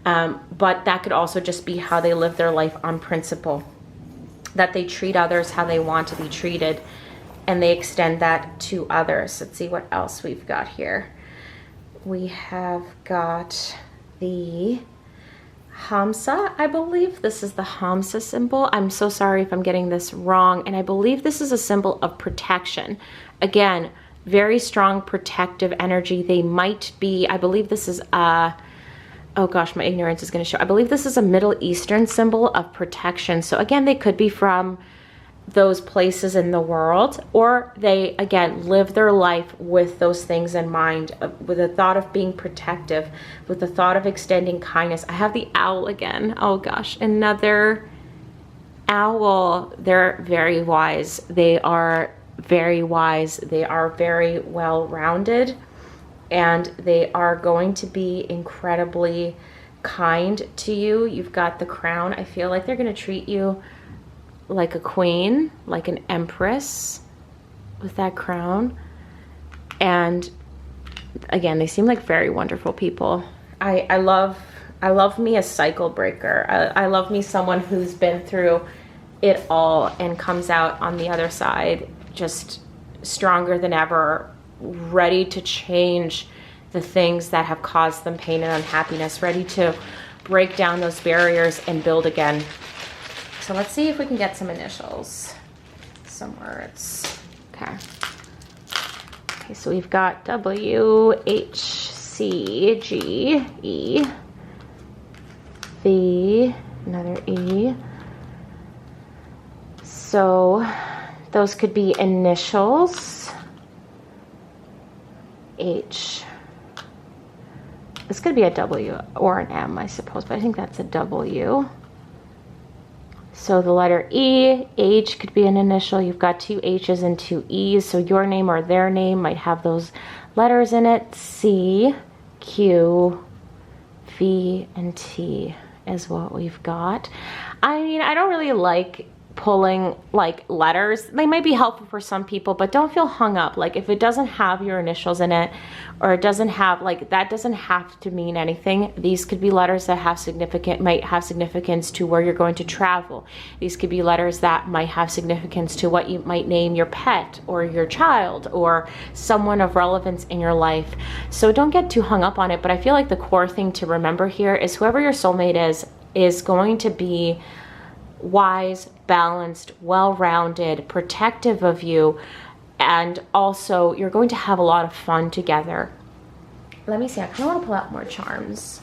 But that could also just be how they live their life on principle, that they treat others how they want to be treated, and they extend that to others. Let's see what else we've got here. We have got the Hamsa, I believe. This is the Hamsa symbol. I'm so sorry if I'm getting this wrong. And I believe this is a symbol of protection. Again, very strong protective energy. They might be, I believe this is oh gosh, my ignorance is going to show. I believe this is a Middle Eastern symbol of protection. So again, they could be from those places in the world, or they again live their life with those things in mind, with the thought of being protective, with the thought of extending kindness. I have the owl again. Oh gosh, another owl. They're very wise. They are very wise. They are very well-rounded, and they are going to be incredibly kind to you. You've got the crown. I feel like they're going to treat you like a queen, like an empress with that crown. And again, they seem like very wonderful people. I love me a cycle breaker. I love me someone who's been through it all and comes out on the other side just stronger than ever, ready to change the things that have caused them pain and unhappiness, ready to break down those barriers and build again. So let's see if we can get some initials. Some words. Okay. Okay, so we've got W, H, C, G, E, V, another E. So those could be initials. H. This could be a W or an M, I suppose, but I think that's a W. So the letter E, H could be an initial. You've got two H's and two E's. So your name or their name might have those letters in it. C, Q, V, and T is what we've got. I mean, I don't really like pulling like letters. They might be helpful for some people, but don't feel hung up. Like if it doesn't have your initials in it, or it doesn't have, like, that doesn't have to mean anything. These could be letters that might have significance to where you're going to travel. These could be letters that might have significance to what you might name your pet or your child or someone of relevance in your life. So don't get too hung up on it. But I feel like the core thing to remember here is whoever your soulmate is going to be wise, balanced, well-rounded, protective of you, and also you're going to have a lot of fun together. Let me see, I kind of want to pull out more charms.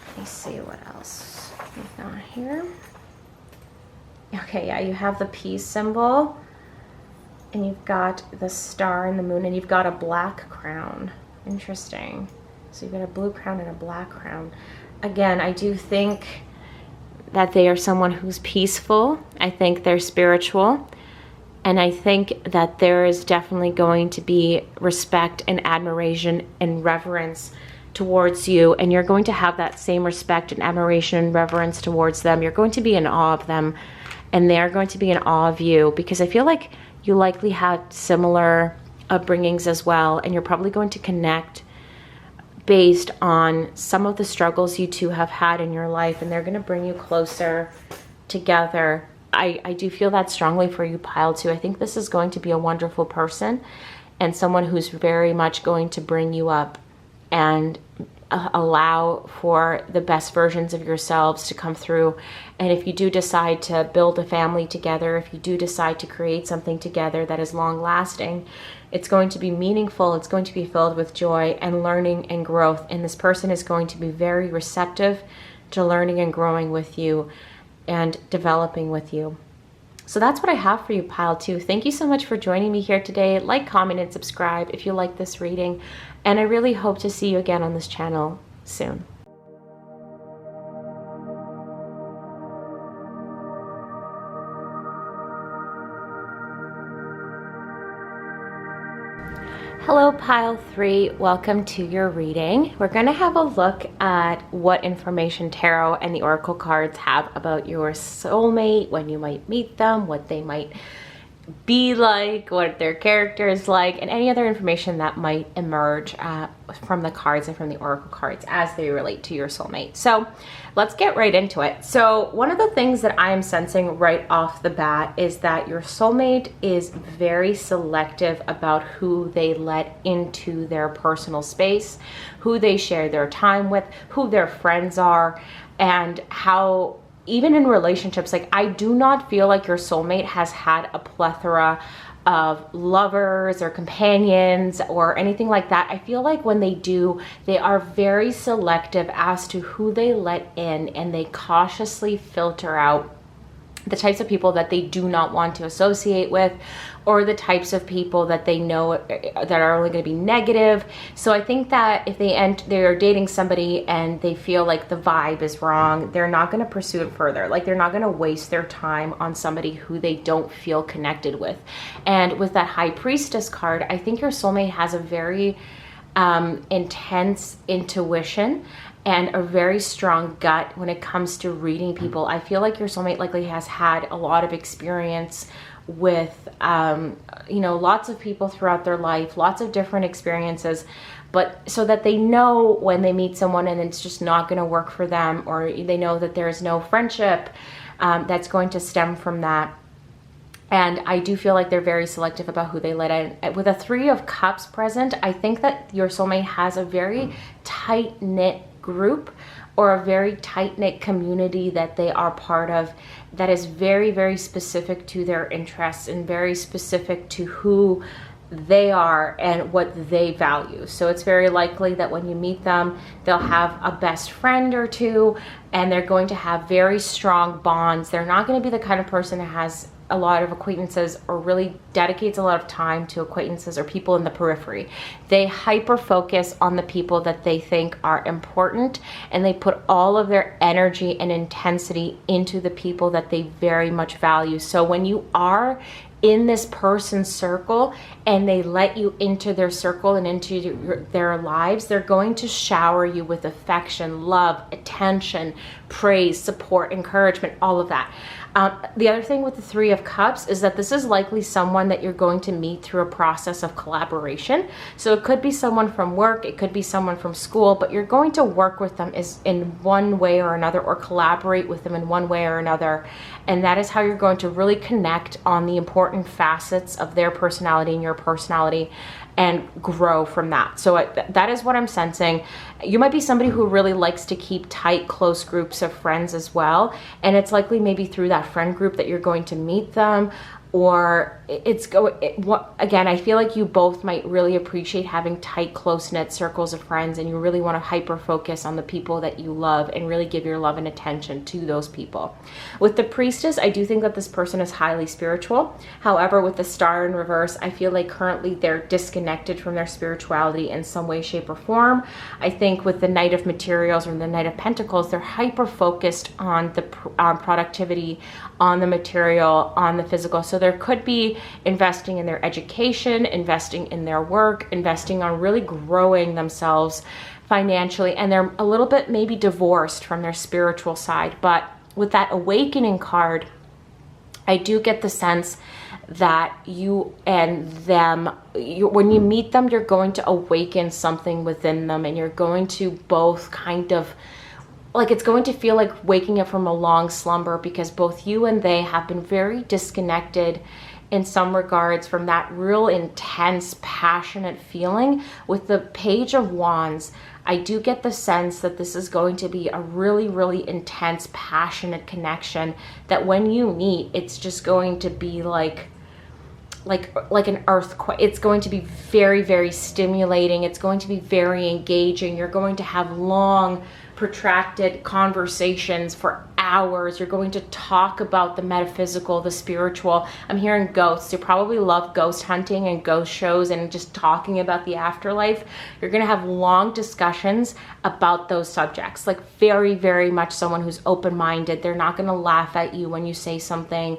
Let me see what else we've got here. Okay, yeah, you have the peace symbol, and you've got the star and the moon, and you've got a black crown. Interesting. So you've got a blue crown and a black crown. Again, I do think that they are someone who's peaceful. I think they're spiritual. And I think that there is definitely going to be respect and admiration and reverence towards you. And you're going to have that same respect and admiration and reverence towards them. You're going to be in awe of them. And they're going to be in awe of you. Because I feel like you likely had similar upbringings as well. And you're probably going to connect based on some of the struggles you two have had in your life, and they're going to bring you closer together. I do feel that strongly for you, Pile 2. I think this is going to be a wonderful person and someone who's very much going to bring you up and allow for the best versions of yourselves to come through. And if you do decide to build a family together, if you do decide to create something together that is long lasting, it's going to be meaningful, it's going to be filled with joy and learning and growth. And this person is going to be very receptive to learning and growing with you and developing with you. So that's what I have for you, Pile 2. Thank you so much for joining me here today. Like, comment, and subscribe if you like this reading. And I really hope to see you again on this channel soon. Hello, Pile 3. Welcome to your reading. We're going to have a look at what information tarot and the oracle cards have about your soulmate, when you might meet them, what they might be like, what their character is like, and any other information that might emerge from the cards and from the oracle cards as they relate to your soulmate. So let's get right into it. So one of the things that I am sensing right off the bat is that your soulmate is very selective about who they let into their personal space, who they share their time with, who their friends are, and how even in relationships, like, I do not feel like your soulmate has had a plethora of lovers or companions or anything like that. I feel like when they do, they are very selective as to who they let in, and they cautiously filter out the types of people that they do not want to associate with, or the types of people that they know that are only going to be negative. So I think that if they're dating somebody and they feel like the vibe is wrong, they're not going to pursue it further. Like, they're not going to waste their time on somebody who they don't feel connected with. And with that High Priestess card, I think your soulmate has a very intense intuition and a very strong gut when it comes to reading people. I feel like your soulmate likely has had a lot of experience with, lots of people throughout their life, lots of different experiences, but so that they know when they meet someone and it's just not going to work for them, or they know that there's no friendship that's going to stem from that. And I do feel like they're very selective about who they let in. With a 3 of Cups present, I think that your soulmate has a very tight-knit group, or a very tight-knit community that they are part of, that is very, very specific to their interests and very specific to who they are and what they value. So it's very likely that when you meet them, they'll have a best friend or two, and they're going to have very strong bonds. They're not going to be the kind of person that has a lot of acquaintances or really dedicates a lot of time to acquaintances or people in the periphery. They hyper focus on the people that they think are important, and they put all of their energy and intensity into the people that they very much value. So when you are in this person's circle and they let you into their circle and into their lives, they're going to shower you with affection, love, attention, praise, support, encouragement, all of that. The other thing with the 3 of Cups is that this is likely someone that you're going to meet through a process of collaboration. So it could be someone from work, it could be someone from school, but you're going to work with them in one way or another, or collaborate with them in one way or another. And that is how you're going to really connect on the important facets of their personality and your personality, and grow from that. So that is what I'm sensing. You might be somebody who really likes to keep tight, close groups of friends as well. And it's likely maybe through that friend group that you're going to meet them, or again, I feel like you both might really appreciate having tight, close-knit circles of friends, and you really want to hyper focus on the people that you love and really give your love and attention to those people. With the Priestess, I do think that this person is highly spiritual. However, with the Star in reverse, I feel like currently they're disconnected from their spirituality in some way, shape, or form. I think with the Knight of Materials or the Knight of Pentacles, they're hyper focused on the productivity, on the material, on the physical. So there could be investing in their education, investing in their work, investing on really growing themselves financially, and they're a little bit maybe divorced from their spiritual side. But with that Awakening card, I do get the sense that you and them, when you meet them, you're going to awaken something within them, and you're going to both kind of, like, it's going to feel like waking up from a long slumber, because both you and they have been very disconnected in some regards from that real intense, passionate feeling. With the Page of Wands, I do get the sense that this is going to be a really, really intense, passionate connection, that when you meet, it's just going to be like like an earthquake. It's going to be very, very stimulating. It's going to be very engaging. You're going to have long, protracted conversations for hours. You're going to talk about the metaphysical, the spiritual. I'm hearing ghosts. You probably love ghost hunting and ghost shows and just talking about the afterlife. You're going to have long discussions about those subjects. Like very, very much someone who's open-minded. They're not going to laugh at you when you say something,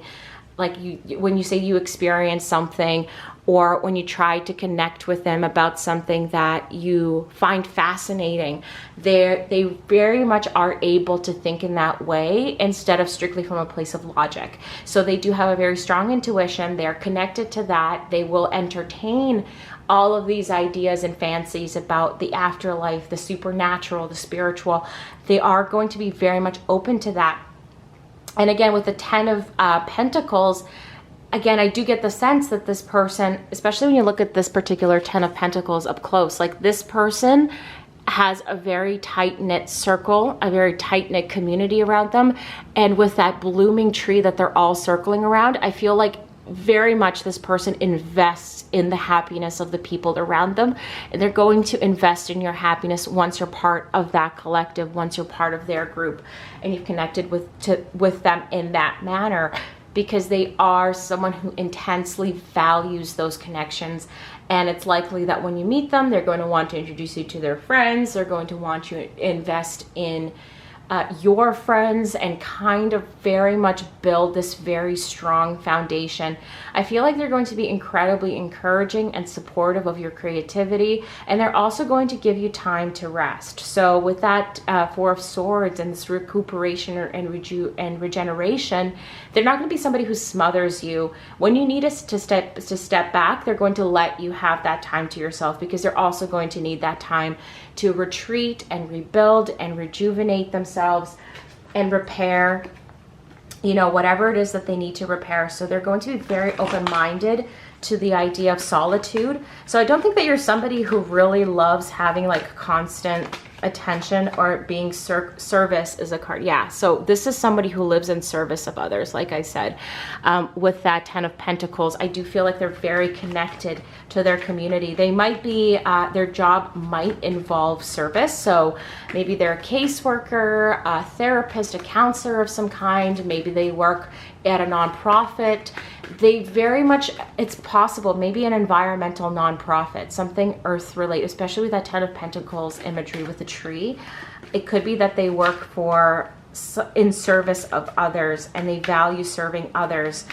like when you say you experience something, or when you try to connect with them about something that you find fascinating. They very much are able to think in that way instead of strictly from a place of logic. So they do have a very strong intuition. They're connected to that. They will entertain all of these ideas and fancies about the afterlife, the supernatural, the spiritual. They are going to be very much open to that. And again, with the 10 of Pentacles, again, I do get the sense that this person, especially when you look at this particular 10 of Pentacles up close, like this person has a very tight-knit circle, a very tight-knit community around them. And with that blooming tree that they're all circling around, I feel like very much this person invests in the happiness of the people around them. And they're going to invest in your happiness once you're part of that collective, once you're part of their group and you've connected with them in that manner, because they are someone who intensely values those connections. And it's likely that when you meet them, they're going to want to introduce you to their friends. They're going to want to invest in your friends and kind of very much build this very strong foundation. I feel like they're going to be incredibly encouraging and supportive of your creativity, and they're also going to give you time to rest. So with that Four of Swords and this recuperation and regeneration, they're not going to be somebody who smothers you. When you need us to step back, they're going to let you have that time to yourself, because they're also going to need that time to retreat and rebuild and rejuvenate themselves and repair, you know, whatever it is that they need to repair. So they're going to be very open-minded to the idea of solitude. So I don't think that you're somebody who really loves having like constant attention or being service is a card. Yeah, so this is somebody who lives in service of others, like I said. With that 10 of Pentacles, I do feel like they're very connected to their community. They might be, their job might involve service. So maybe they're a caseworker, a therapist, a counselor of some kind. Maybe they work at a nonprofit. They very much, it's possible, maybe an environmental nonprofit, something earth related, especially with that 10 of Pentacles imagery with the tree. It could be that they work for, in service of others, and they value serving others.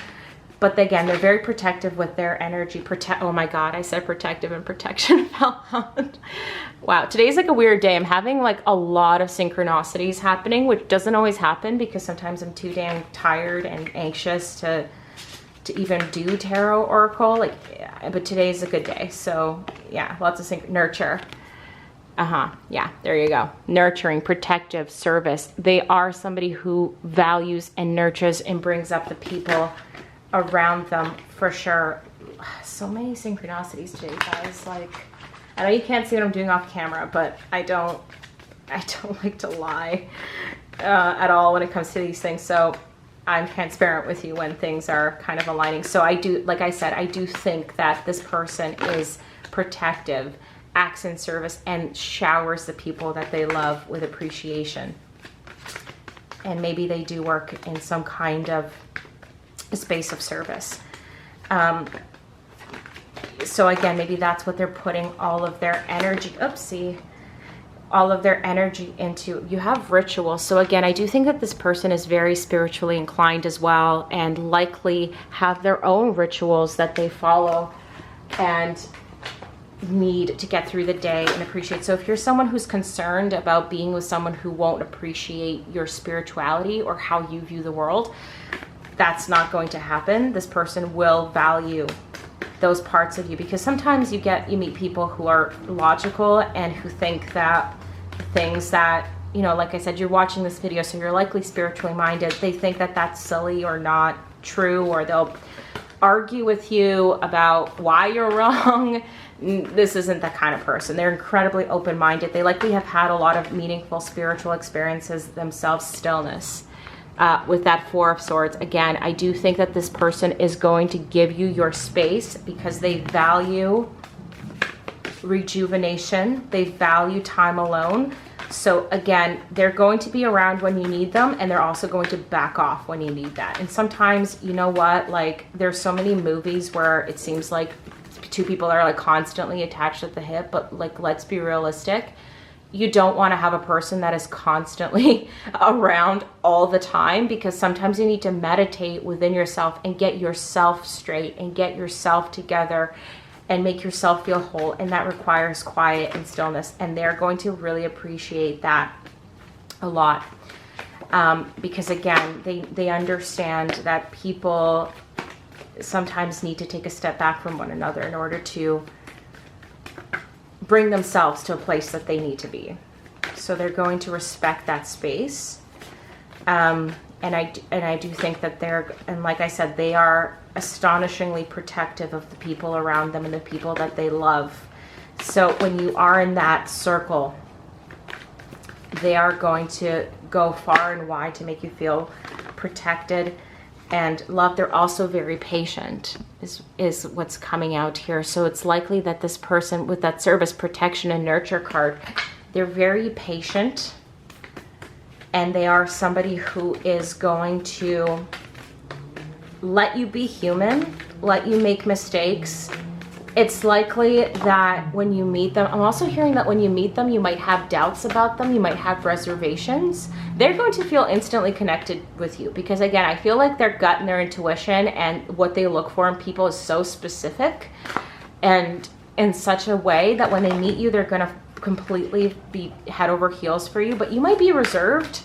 But again, they're very protective with their energy. Oh my God, I said protective and protection fell out. Wow, today's like a weird day. I'm having like a lot of synchronicities happening, which doesn't always happen because sometimes I'm too damn tired and anxious to even do tarot oracle. Like, yeah, but today's a good day. So yeah, lots of nurture. Yeah, there you go. Nurturing, protective, service. They are somebody who values and nurtures and brings up the people around them for sure. So many synchronicities today, guys. Like, I know you can't see what I'm doing off camera, but I don't like to lie at all when it comes to these things. So I'm transparent with you when things are kind of aligning. So I do, like I said, I do think that this person is protective, acts in service, and showers the people that they love with appreciation. And maybe they do work in some kind of space of service. So again, maybe that's what they're putting all of their energy, all of their energy into. You have rituals. So again, I do think that this person is very spiritually inclined as well, and likely have their own rituals that they follow and need to get through the day and appreciate. So if you're someone who's concerned about being with someone who won't appreciate your spirituality or how you view the world, that's not going to happen. This person will value those parts of you, because sometimes you meet people who are logical and who think that things that, you know, like I said, you're watching this video, so you're likely spiritually minded. They think that that's silly or not true, or they'll argue with you about why you're wrong. This isn't that kind of person. They're incredibly open-minded. They likely have had a lot of meaningful spiritual experiences themselves. Stillness. with that Four of Swords. Again, I do think that this person is going to give you your space because they value rejuvenation. They value time alone. So again, they're going to be around when you need them, and they're also going to back off when you need that. And sometimes, you know what, like there's so many movies where it seems like two people are like constantly attached at the hip, but like, let's be realistic. You don't want to have a person that is constantly around all the time, because sometimes you need to meditate within yourself and get yourself straight and get yourself together and make yourself feel whole, and that requires quiet and stillness, and they're going to really appreciate that a lot, because again, they understand that people sometimes need to take a step back from one another in order to bring themselves to a place that they need to be. So they're going to respect that space, and I do think that and like I said, they are astonishingly protective of the people around them and the people that they love. So when you are in that circle, they are going to go far and wide to make you feel protected and loved. They're also very patient is what's coming out here. So it's likely that this person with that service, protection, and nurture card, they're very patient, and they are somebody who is going to let you be human, let you make mistakes. It's likely that when you meet them, I'm also hearing that when you meet them, you might have doubts about them, you might have reservations. They're going to feel instantly connected with you, because again, I feel like their gut and their intuition and what they look for in people is so specific and in such a way that when they meet you, they're going to completely be head over heels for you. But you might be reserved,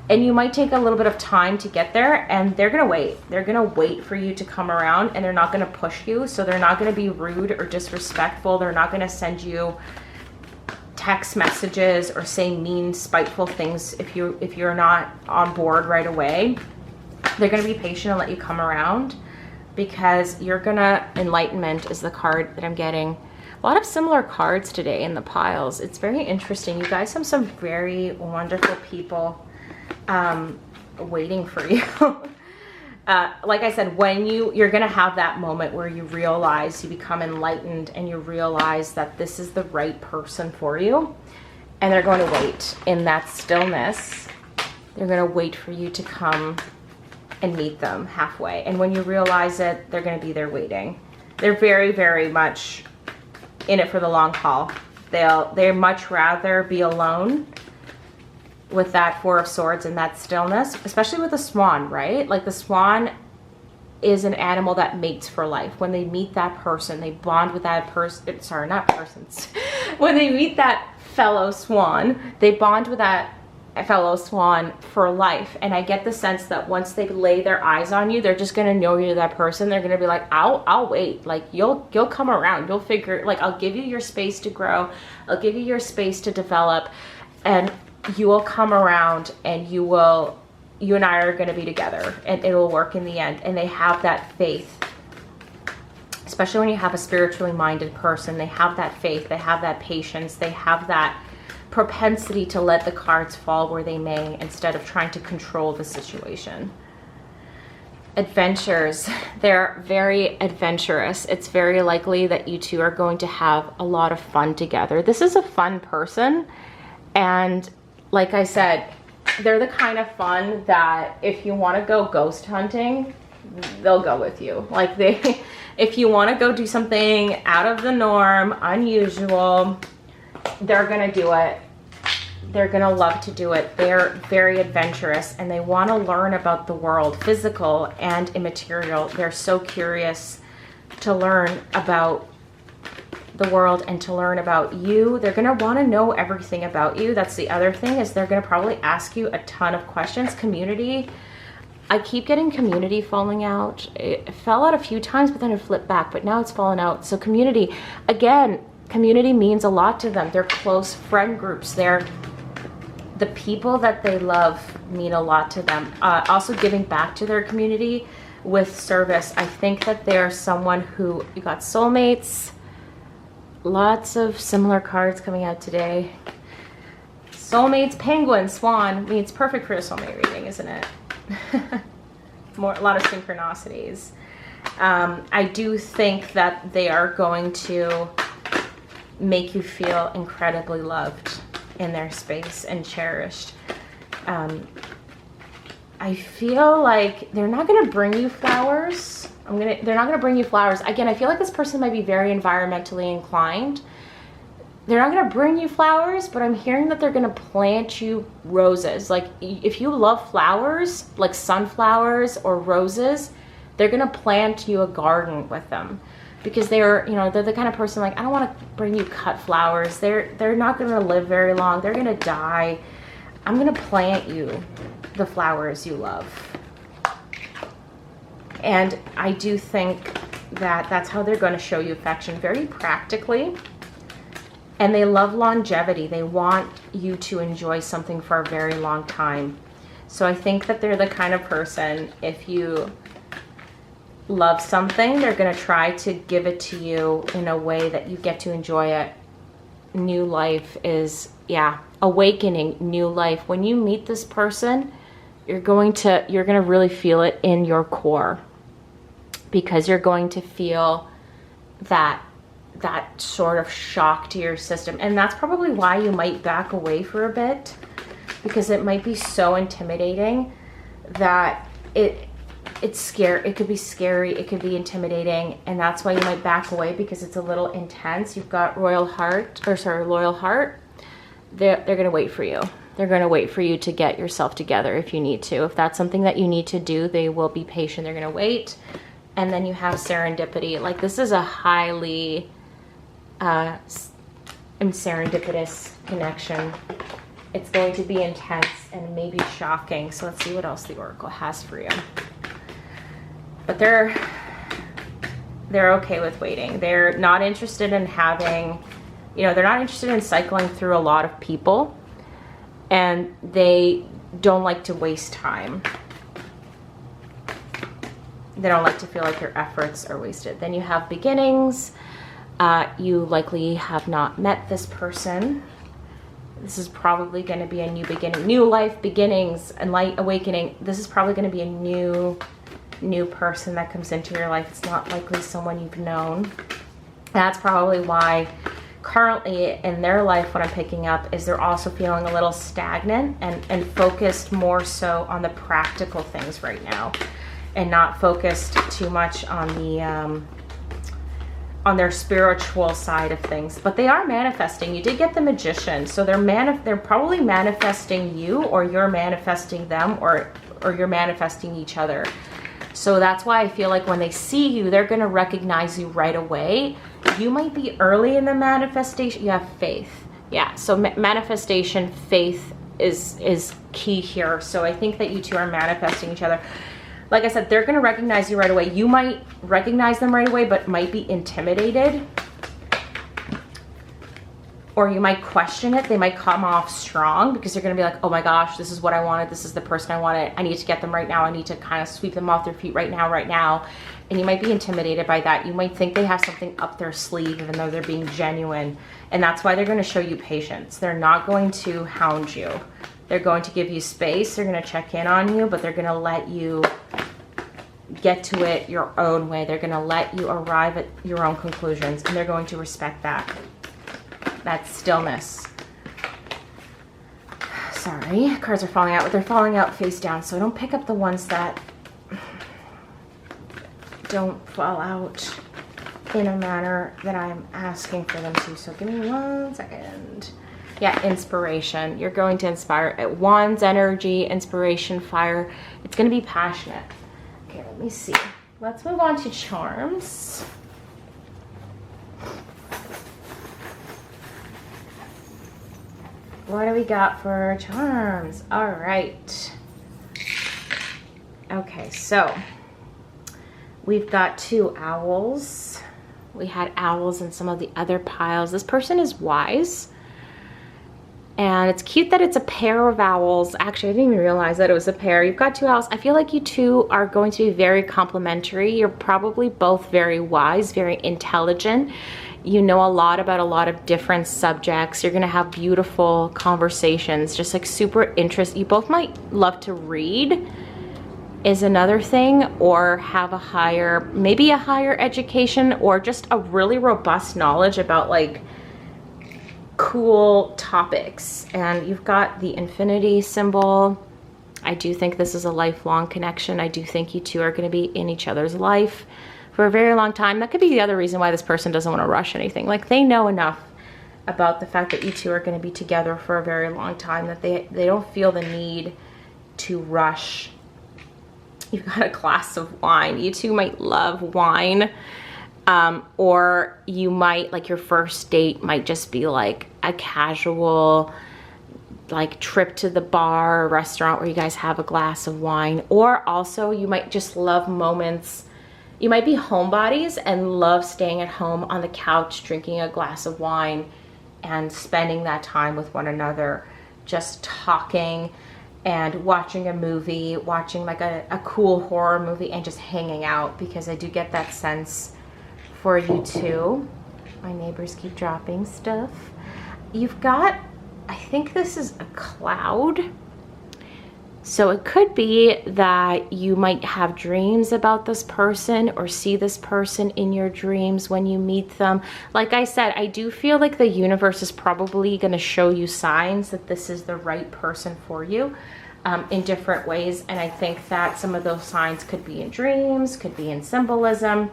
and you might take a little bit of time to get there, and they're gonna wait. They're gonna wait for you to come around, and they're not gonna push you. So they're not gonna be rude or disrespectful. They're not gonna send you text messages or say mean, spiteful things if you're not on board right away. They're gonna be patient and let you come around, because you're gonna, enlightenment is the card that I'm getting. A lot of similar cards today in the piles. It's very interesting. You guys have some very wonderful people waiting for you. Like I said, when you're gonna have that moment where you realize, you become enlightened, and you realize that this is the right person for you, and they're going to wait in that stillness. They're going to wait for you to come and meet them halfway, and when you realize it, they're going to be there waiting. They're very, very much in it for the long haul. They'd much rather be alone with that Four of Swords and that stillness, especially with the swan, right? Like the swan is an animal that mates for life. When they meet that person, they bond with that person. Sorry, not persons. When they meet that fellow swan, they bond with that fellow swan for life. And I get the sense that once they lay their eyes on you, they're just gonna know you're that person. They're gonna be like, I'll wait. Like you'll come around. You'll figure. Like I'll give you your space to grow. I'll give you your space to develop, and you will come around, and you and I are going to be together, and it will work in the end. And they have that faith, especially when you have a spiritually minded person. They have that faith, they have that patience, they have that propensity to let the cards fall where they may, instead of trying to control the situation. Adventures, they're very adventurous. It's very likely that you two are going to have a lot of fun together. This is a fun person, and like I said, they're the kind of fun that if you want to go ghost hunting, they'll go with you. Like if you want to go do something out of the norm, unusual, they're going to do it. They're going to love to do it. They're very adventurous, and they want to learn about the world, physical and immaterial. They're so curious to learn about the world and to learn about you. They're going to want to know everything about you. That's the other thing, is they're going to probably ask you a ton of questions. Community, I keep getting community falling out. It fell out a few times, but then it flipped back, but now it's fallen out. So community, again, community means a lot to them. They're close friend groups. They're the people that they love mean a lot to them. Also giving back to their community with service. I think that they're someone who, you got soulmates. Lots of similar cards coming out today. Soulmates, penguin, swan. I mean, it's perfect for a soulmate reading, isn't it? A lot of synchronicities. I do think that they are going to make you feel incredibly loved in their space and cherished. I feel like they're not going to bring you flowers. They're not going to bring you flowers. Again, I feel like this person might be very environmentally inclined. They're not going to bring you flowers, but I'm hearing that they're going to plant you roses. Like, if you love flowers, like sunflowers or roses, they're going to plant you a garden with them. Because they're, you know, they're the kind of person like, I don't want to bring you cut flowers. They're not going to live very long. They're going to die. I'm going to plant you the flowers you love. And I do think that that's how they're going to show you affection, very practically. And they love longevity. They want you to enjoy something for a very long time. So I think that they're the kind of person, if you love something, they're going to try to give it to you in a way that you get to enjoy it. New life is, yeah, awakening, new life. When you meet this person, you're going to really feel it in your core, because you're going to feel that sort of shock to your system. And that's probably why you might back away for a bit, because it might be so intimidating that it's scary. It could be scary, it could be intimidating, and that's why you might back away, because it's a little intense. You've got loyal heart. They're going to wait for you. They're going to wait for you to get yourself together if you need to. If that's something that you need to do, they will be patient. They're going to wait. And then you have serendipity. Like, this is a highly serendipitous connection. It's going to be intense and maybe shocking. So let's see what else the Oracle has for you. But they're okay with waiting. They're not interested in having, they're not interested in cycling through a lot of people, and they don't like to waste time. They don't like to feel like their efforts are wasted. Then you have beginnings. You likely have not met this person. This is probably going to be a new beginning, new life beginnings and light awakening. This is probably going to be a new person that comes into your life. It's not likely someone you've known. That's probably why currently in their life, what I'm picking up is they're also feeling a little stagnant and focused more so on the practical things right now, and not focused too much on the on their spiritual side of things. But they are manifesting. You did get the Magician, so they're probably manifesting you, or you're manifesting them, or you're manifesting each other. So that's why I feel like when they see you, they're going to recognize you right away. You might be early in the manifestation. You have faith. Yeah, so manifestation, faith is key here. So I think that you two are manifesting each other. Like I said, they're going to recognize you right away. You might recognize them right away, but might be intimidated. Or you might question it. They might come off strong, because you're going to be like, oh my gosh, this is what I wanted. This is the person I wanted. I need to get them right now. I need to kind of sweep them off their feet right now. And you might be intimidated by that. You might think they have something up their sleeve, even though they're being genuine. And that's why they're going to show you patience. They're not going to hound you. They're going to give you space. They're going to check in on you, but they're going to let you get to it your own way. They're going to let you arrive at your own conclusions, and they're going to respect that stillness. Sorry, cards are falling out, but they're falling out face down, so I don't pick up the ones that don't fall out in a manner that I'm asking for them to. So give me 1 second. Yeah, inspiration. You're going to inspire. Wands energy, inspiration, fire. It's going to be passionate. Okay, let me see. Let's move on to charms. What do we got for charms? All right. Okay, so we've got 2 owls. We had owls in some of the other piles. This person is wise. And it's cute that it's a pair of owls. Actually, I didn't even realize that it was a pair. You've got 2 owls. I feel like you two are going to be very complementary. You're probably both very wise, very intelligent. You know a lot about a lot of different subjects. You're gonna have beautiful conversations, just like super interesting. You both might love to read. is another thing, or have a higher, maybe a higher education, or just a really robust knowledge about like cool topics. And you've got the infinity symbol. I do think this is a lifelong connection. I do think you two are going to be in each other's life for a very long time. That could be the other reason why this person doesn't want to rush anything. Like they know enough about the fact that you two are going to be together for a very long time that they don't feel the need to rush. You've got a glass of wine. You two might love wine. Or you might, like your first date might just be like a casual like trip to the bar or restaurant where you guys have a glass of wine. Or also you might just love moments. You might be homebodies and love staying at home on the couch, drinking a glass of wine and spending that time with one another, just talking and watching a movie, watching like a cool horror movie and just hanging out, because I do get that sense for you two. My neighbors keep dropping stuff. You've got, I think this is a cloud. So it could be that you might have dreams about this person or see this person in your dreams when you meet them. Like I said, I do feel like the universe is probably going to show you signs that this is the right person for you in different ways. And I think that some of those signs could be in dreams, could be in symbolism.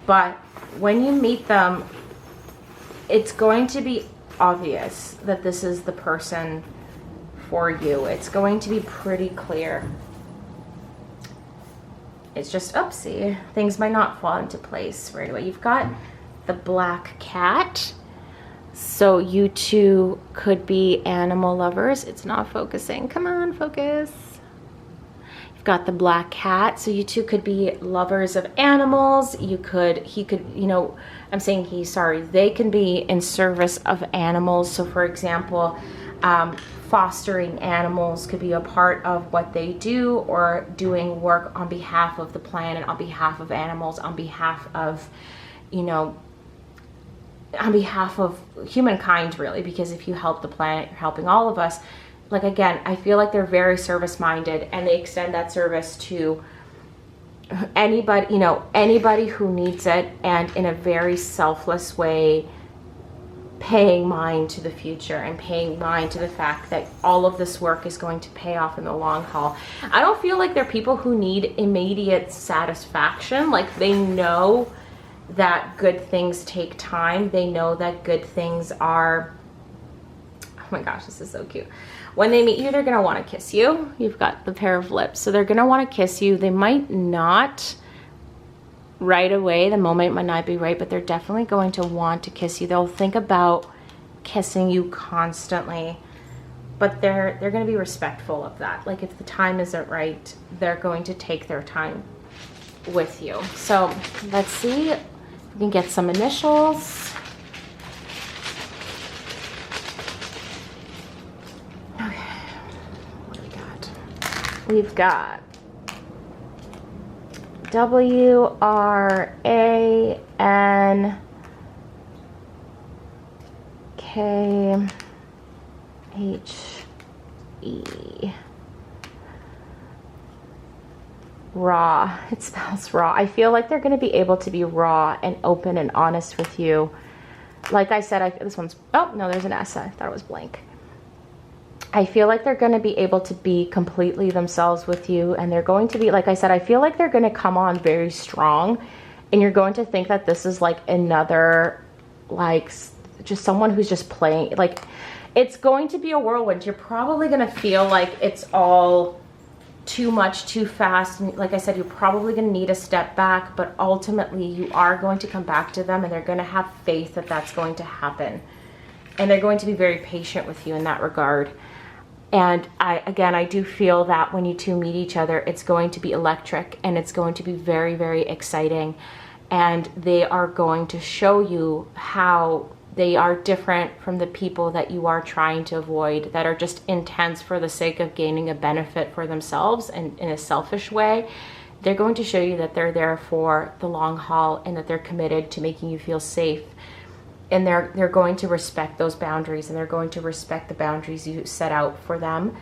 But when you meet them, it's going to be obvious that this is the person for you. It's going to be pretty clear. It's just, oopsie, things might not fall into place right away. You've got the black cat. So you two could be animal lovers. It's not focusing. Come on, focus. You've got the black cat. So you two could be lovers of animals. He could, you know, I'm saying he, sorry, they can be in service of animals. So for example, fostering animals could be a part of what they do, or doing work on behalf of the planet, on behalf of animals, on behalf of, you know, on behalf of humankind, really, because if you help the planet, you're helping all of us. Like, again, I feel like they're very service-minded, and they extend that service to anybody, you know, anybody who needs it, and in a very selfless way, paying mind to the future and paying mind to the fact that all of this work is going to pay off in the long haul. I don't feel like they're people who need immediate satisfaction. Like, they know that good things take time. They know that good things are, oh my gosh, this is so cute. When they meet you, they're gonna wanna kiss you. You've got the pair of lips. So they're gonna wanna kiss you. They might not right away, the moment might not be right, but they're definitely going to want to kiss you. They'll think about kissing you constantly, but they're going to be respectful of that. Like, if the time isn't right, they're going to take their time with you. So let's see if we can get some initials. Okay, what do we got? We've got W-R-A-N-K-H-E. Raw. It spells raw. I feel like they're going to be able to be raw and open and honest with you. Like I said, this one's, oh, no, there's an S. I thought it was blank. I feel like they're going to be able to be completely themselves with you, and they're going to be, like I said, I feel like they're going to come on very strong, and you're going to think that this is like another, like, just someone who's just playing. Like, it's going to be a whirlwind. You're probably going to feel like it's all too much, too fast. And like I said, you're probably going to need a step back, but ultimately you are going to come back to them, and they're going to have faith that that's going to happen. And they're going to be very patient with you in that regard. And I do feel that when you two meet each other, it's going to be electric, and it's going to be very, very exciting. And they are going to show you how they are different from the people that you are trying to avoid, that are just intense for the sake of gaining a benefit for themselves and in a selfish way. They're going to show you that they're there for the long haul, and that they're committed to making you feel safe. And they're going to respect those boundaries, and they're going to respect the boundaries you set out for them.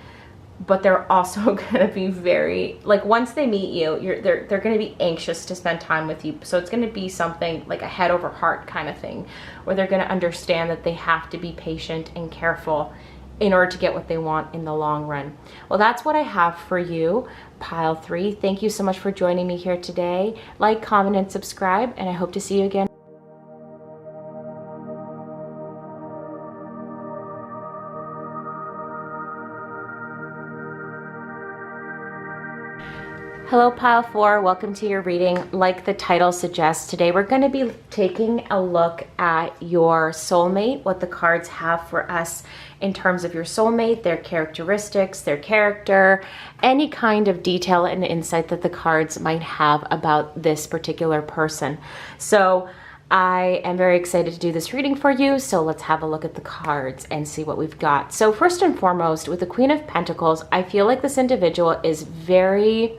but they're also going to be very, like, once they meet you, they're going to be anxious to spend time with you. So it's going to be something like a head over heart kind of thing, where they're going to understand that they have to be patient and careful in order to get what they want in the long run. Well, that's what I have for you, pile 3. Thank you so much for joining me here today. Like, comment, and subscribe, and I hope to see you again. Hello, pile 4. Welcome to your reading. Like the title suggests, today we're going to be taking a look at your soulmate, what the cards have for us in terms of your soulmate, their characteristics, their character, any kind of detail and insight that the cards might have about this particular person. So I am very excited to do this reading for you, so let's have a look at the cards and see what we've got. So first and foremost, with the Queen of Pentacles, I feel like this individual is very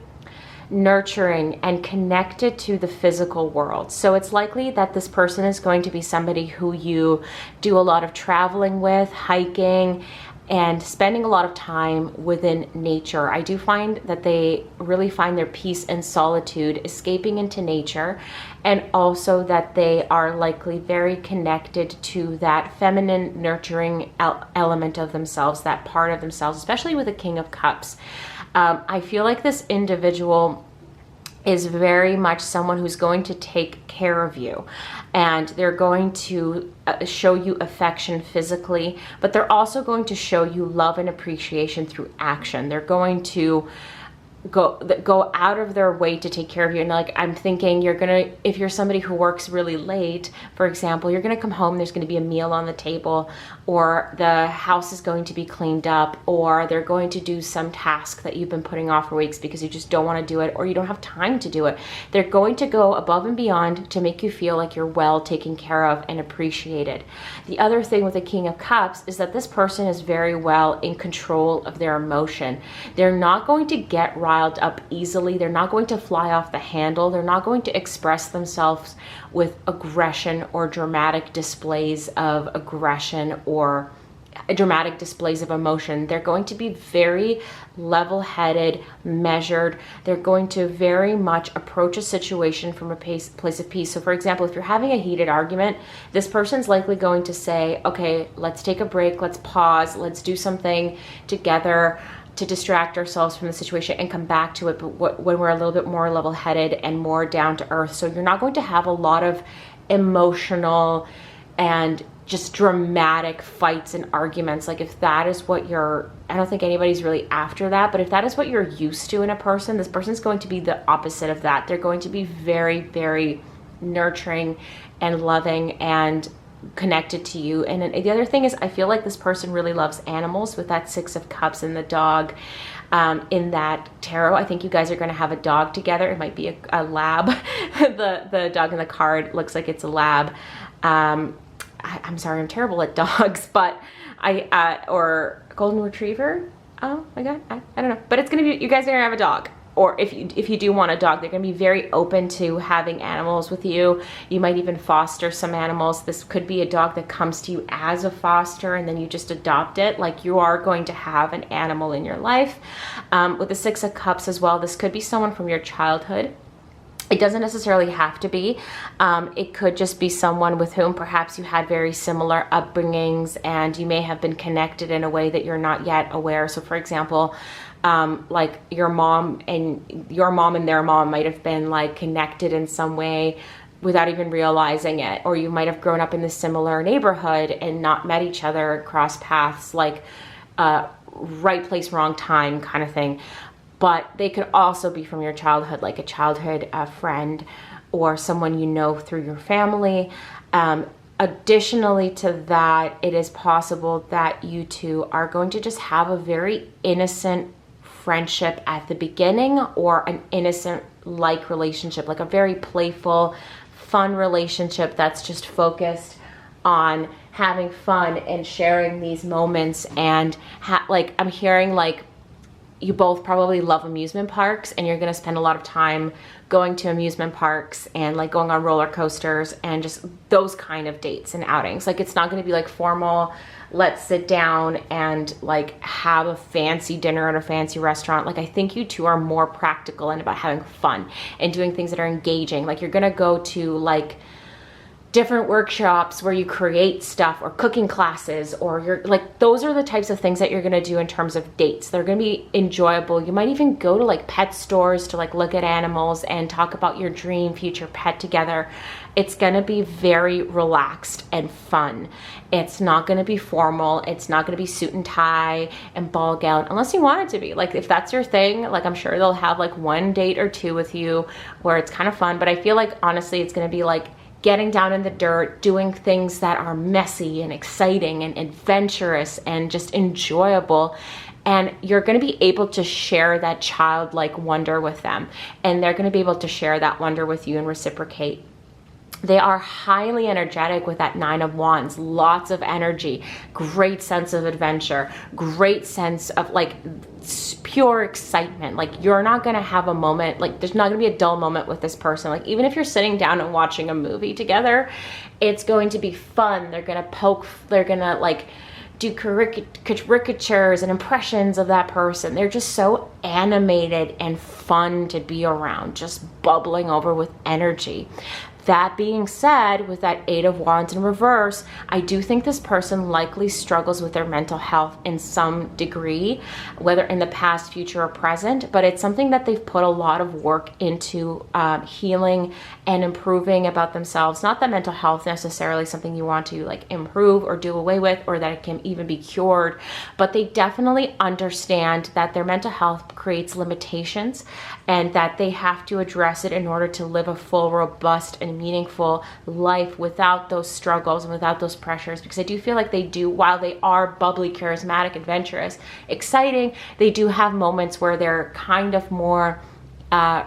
nurturing and connected to the physical world. So it's likely that this person is going to be somebody who you do a lot of traveling with, hiking, and spending a lot of time within nature. I do find that they really find their peace and solitude escaping into nature, and also that they are likely very connected to that feminine nurturing element of themselves, that part of themselves, especially with the King of Cups. I feel like this individual is very much someone who's going to take care of you, and they're going to show you affection physically, but they're also going to show you love and appreciation through action. They're going to go out of their way to take care of you. And like, I'm thinking if you're somebody who works really late, for example, you're gonna come home, there's gonna be a meal on the table, or the house is going to be cleaned up, or they're going to do some task that you've been putting off for weeks because you just don't want to do it, or you don't have time to do it. They're going to go above and beyond to make you feel like you're well taken care of and appreciated. The other thing with the King of Cups is that this person is very well in control of their emotion. They're not going to get riled up easily. They're not going to fly off the handle. They're not going to express themselves with aggression or dramatic displays of aggression or dramatic displays of emotion. They're going to be very level-headed, measured. They're going to very much approach a situation from a place of peace. So for example, if you're having a heated argument, this person's likely going to say, okay, let's take a break, let's pause, let's do something together to distract ourselves from the situation and come back to it, but when we're a little bit more level-headed and more down to earth. So you're not going to have a lot of emotional and just dramatic fights and arguments. Like, if that is what I don't think anybody's really after that, but if that is what you're used to in a person, this person's going to be the opposite of that. They're going to be very, very nurturing and loving and connected to you. And the other thing is, I feel like this person really loves animals with that 6 of Cups and the dog in that tarot. I think you guys are going to have a dog together. It might be a lab. the dog in the card looks like it's a lab. I'm sorry, I'm terrible at dogs, but or golden retriever. Oh my God, I don't know, but it's gonna be, you guys are gonna have a dog. Or if you do want a dog, they're going to be very open to having animals with you. You might even foster some animals. This could be a dog that comes to you as a foster and then you just adopt it. Like, you are going to have an animal in your life. With the 6 of Cups as well, this could be someone from your childhood. It doesn't necessarily have to be. It could just be someone with whom perhaps you had very similar upbringings and you may have been connected in a way that you're not yet aware. So for example, like your mom and their mom might have been like connected in some way without even realizing it. Or you might have grown up in the similar neighborhood and not met each other, cross paths, like right place, wrong time kind of thing. But they could also be from your childhood, like a childhood friend or someone you know through your family. Additionally to that, it is possible that you two are going to just have a very innocent friendship at the beginning, or an innocent-like relationship, like a very playful, fun relationship that's just focused on having fun and sharing these moments. And like, I'm hearing like you both probably love amusement parks, and you're going to spend a lot of time going to amusement parks and like going on roller coasters and just those kind of dates and outings. Like, it's not going to be like formal, let's sit down and like have a fancy dinner at a fancy restaurant. Like, I think you two are more practical and about having fun and doing things that are engaging. Like, you're going to go to like different workshops where you create stuff, or cooking classes, or you're like, those are the types of things that you're going to do in terms of dates. They're going to be enjoyable. You might even go to like pet stores to like look at animals and talk about your dream future pet together. It's going to be very relaxed and fun. It's not going to be formal. It's not going to be suit and tie and ball gown, unless you want it to be. Like, if that's your thing, like, I'm sure they'll have like one date or two with you where it's kind of fun. But I feel like, honestly, it's going to be like getting down in the dirt, doing things that are messy and exciting and adventurous and just enjoyable. And you're going to be able to share that childlike wonder with them. And they're going to be able to share that wonder with you and reciprocate. They are highly energetic with that Nine of Wands, lots of energy, great sense of adventure, great sense of like pure excitement. Like, you're not going to have a moment, like there's not going to be a dull moment with this person. Like, even if you're sitting down and watching a movie together, it's going to be fun. They're going to poke, they're going to like do caricatures and impressions of that person. They're just so animated and fun to be around, just bubbling over with energy. That being said, with that Eight of Wands in reverse, I do think this person likely struggles with their mental health in some degree, whether in the past, future, or present, but it's something that they've put a lot of work into healing and improving about themselves. Not that mental health necessarily something you want to like improve or do away with, or that it can even be cured, but they definitely understand that their mental health creates limitations and that they have to address it in order to live a full, robust, and meaningful life without those struggles and without those pressures. Because I do feel like they do, while they are bubbly, charismatic, adventurous, exciting, they do have moments where they're kind of more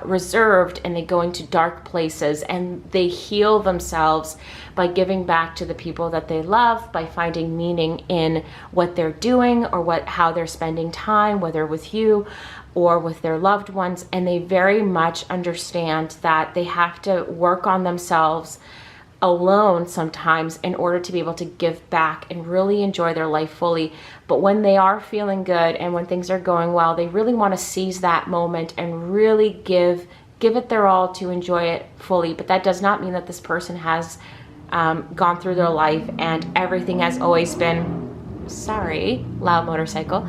reserved, and they go into dark places, and they heal themselves by giving back to the people that they love, by finding meaning in what they're doing or how they're spending time, whether with you or with their loved ones. And they very much understand that they have to work on themselves alone sometimes in order to be able to give back and really enjoy their life fully. But when they are feeling good and when things are going well, they really want to seize that moment and really give it their all to enjoy it fully. But that does not mean that this person has gone through their life and everything has always been, sorry, loud motorcycle,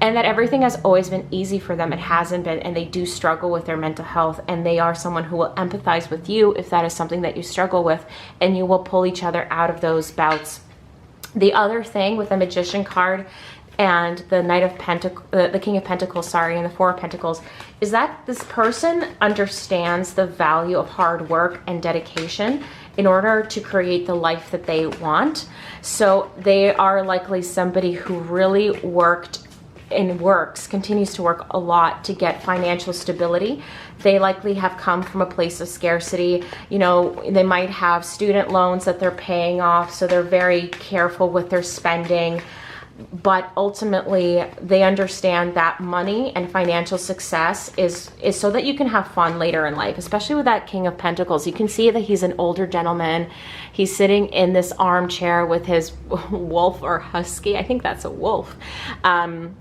and that everything has always been easy for them. It hasn't been, and they do struggle with their mental health, and they are someone who will empathize with you if that is something that you struggle with, and you will pull each other out of those bouts. The other thing with the Magician card and the Knight of Pentacles, the King of Pentacles, sorry, and the Four of Pentacles, is that this person understands the value of hard work and dedication in order to create the life that they want. So they are likely somebody who really worked and continues to work a lot to get financial stability. They likely have come from a place of scarcity. You know, they might have student loans that they're paying off, so they're very careful with their spending. But ultimately, they understand that money and financial success is so that you can have fun later in life, especially with that King of Pentacles. You can see that he's an older gentleman. He's sitting in this armchair with his wolf or husky. I think that's a wolf. And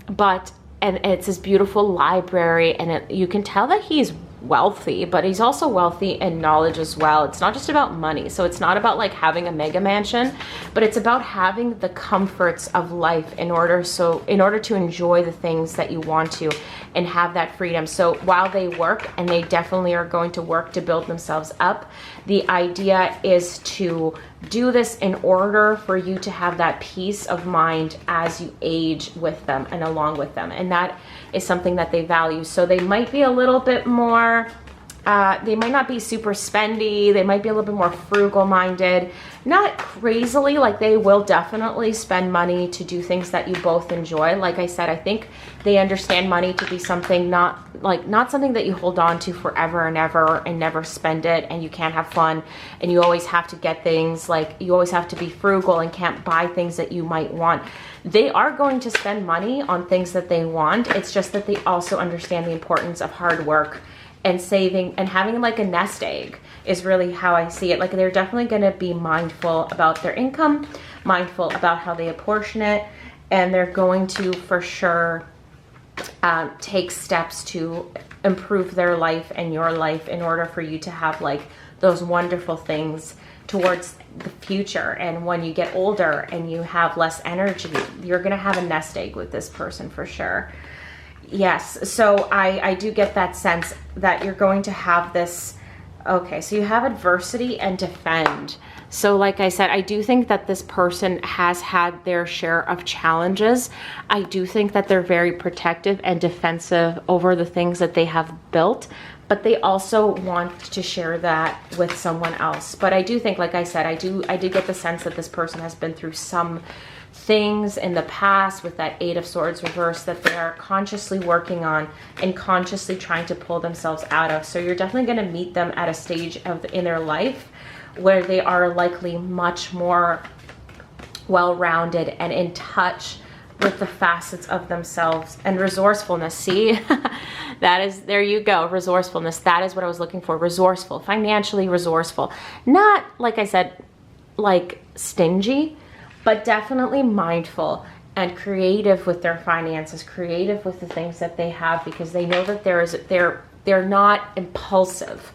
it's his beautiful library, and you can tell that he's wealthy, but he's also wealthy in knowledge as well. It's not just about money. So it's not about like having a mega mansion, but it's about having the comforts of life in order to enjoy the things that you want to and have that freedom. So while they work, and they definitely are going to work to build themselves up, the idea is to do this in order for you to have that peace of mind as you age with them and along with them. And that is something that they value. So they might be a little bit more they might not be super spendy. They might be a little bit more frugal minded, not crazily. Like they will definitely spend money to do things that you both enjoy. Like I said, I think they understand money to be something not something that you hold on to forever and ever and never spend it, and you can't have fun, and you always have to get things, like you always have to be frugal and can't buy things that you might want. They are going to spend money on things that they want. It's just that they also understand the importance of hard work and saving and having like a nest egg is really how I see it. Like they're definitely going to be mindful about their income, mindful about how they apportion it, and they're going to for sure take steps to improve their life and your life in order for you to have like those wonderful things towards the future. And when you get older and you have less energy, you're going to have a nest egg with this person for sure. Yes, so I do get that sense that you're going to have this. Okay, so you have adversity and defend. So like I said, I do think that this person has had their share of challenges. I do think that they're very protective and defensive over the things that they have built, but they also want to share that with someone else. But I do think, like I said, I do get the sense that this person has been through some things in the past with that Eight of Swords reverse that they are consciously working on and consciously trying to pull themselves out of. So you're definitely going to meet them at a stage in their life where they are likely much more well-rounded and in touch with the facets of themselves and resourcefulness. See, there you go, resourcefulness. That is what I was looking for. Resourceful, financially resourceful. Not, like I said, like stingy, but definitely mindful and creative with their finances, creative with the things that they have, because they know that they're not impulsive.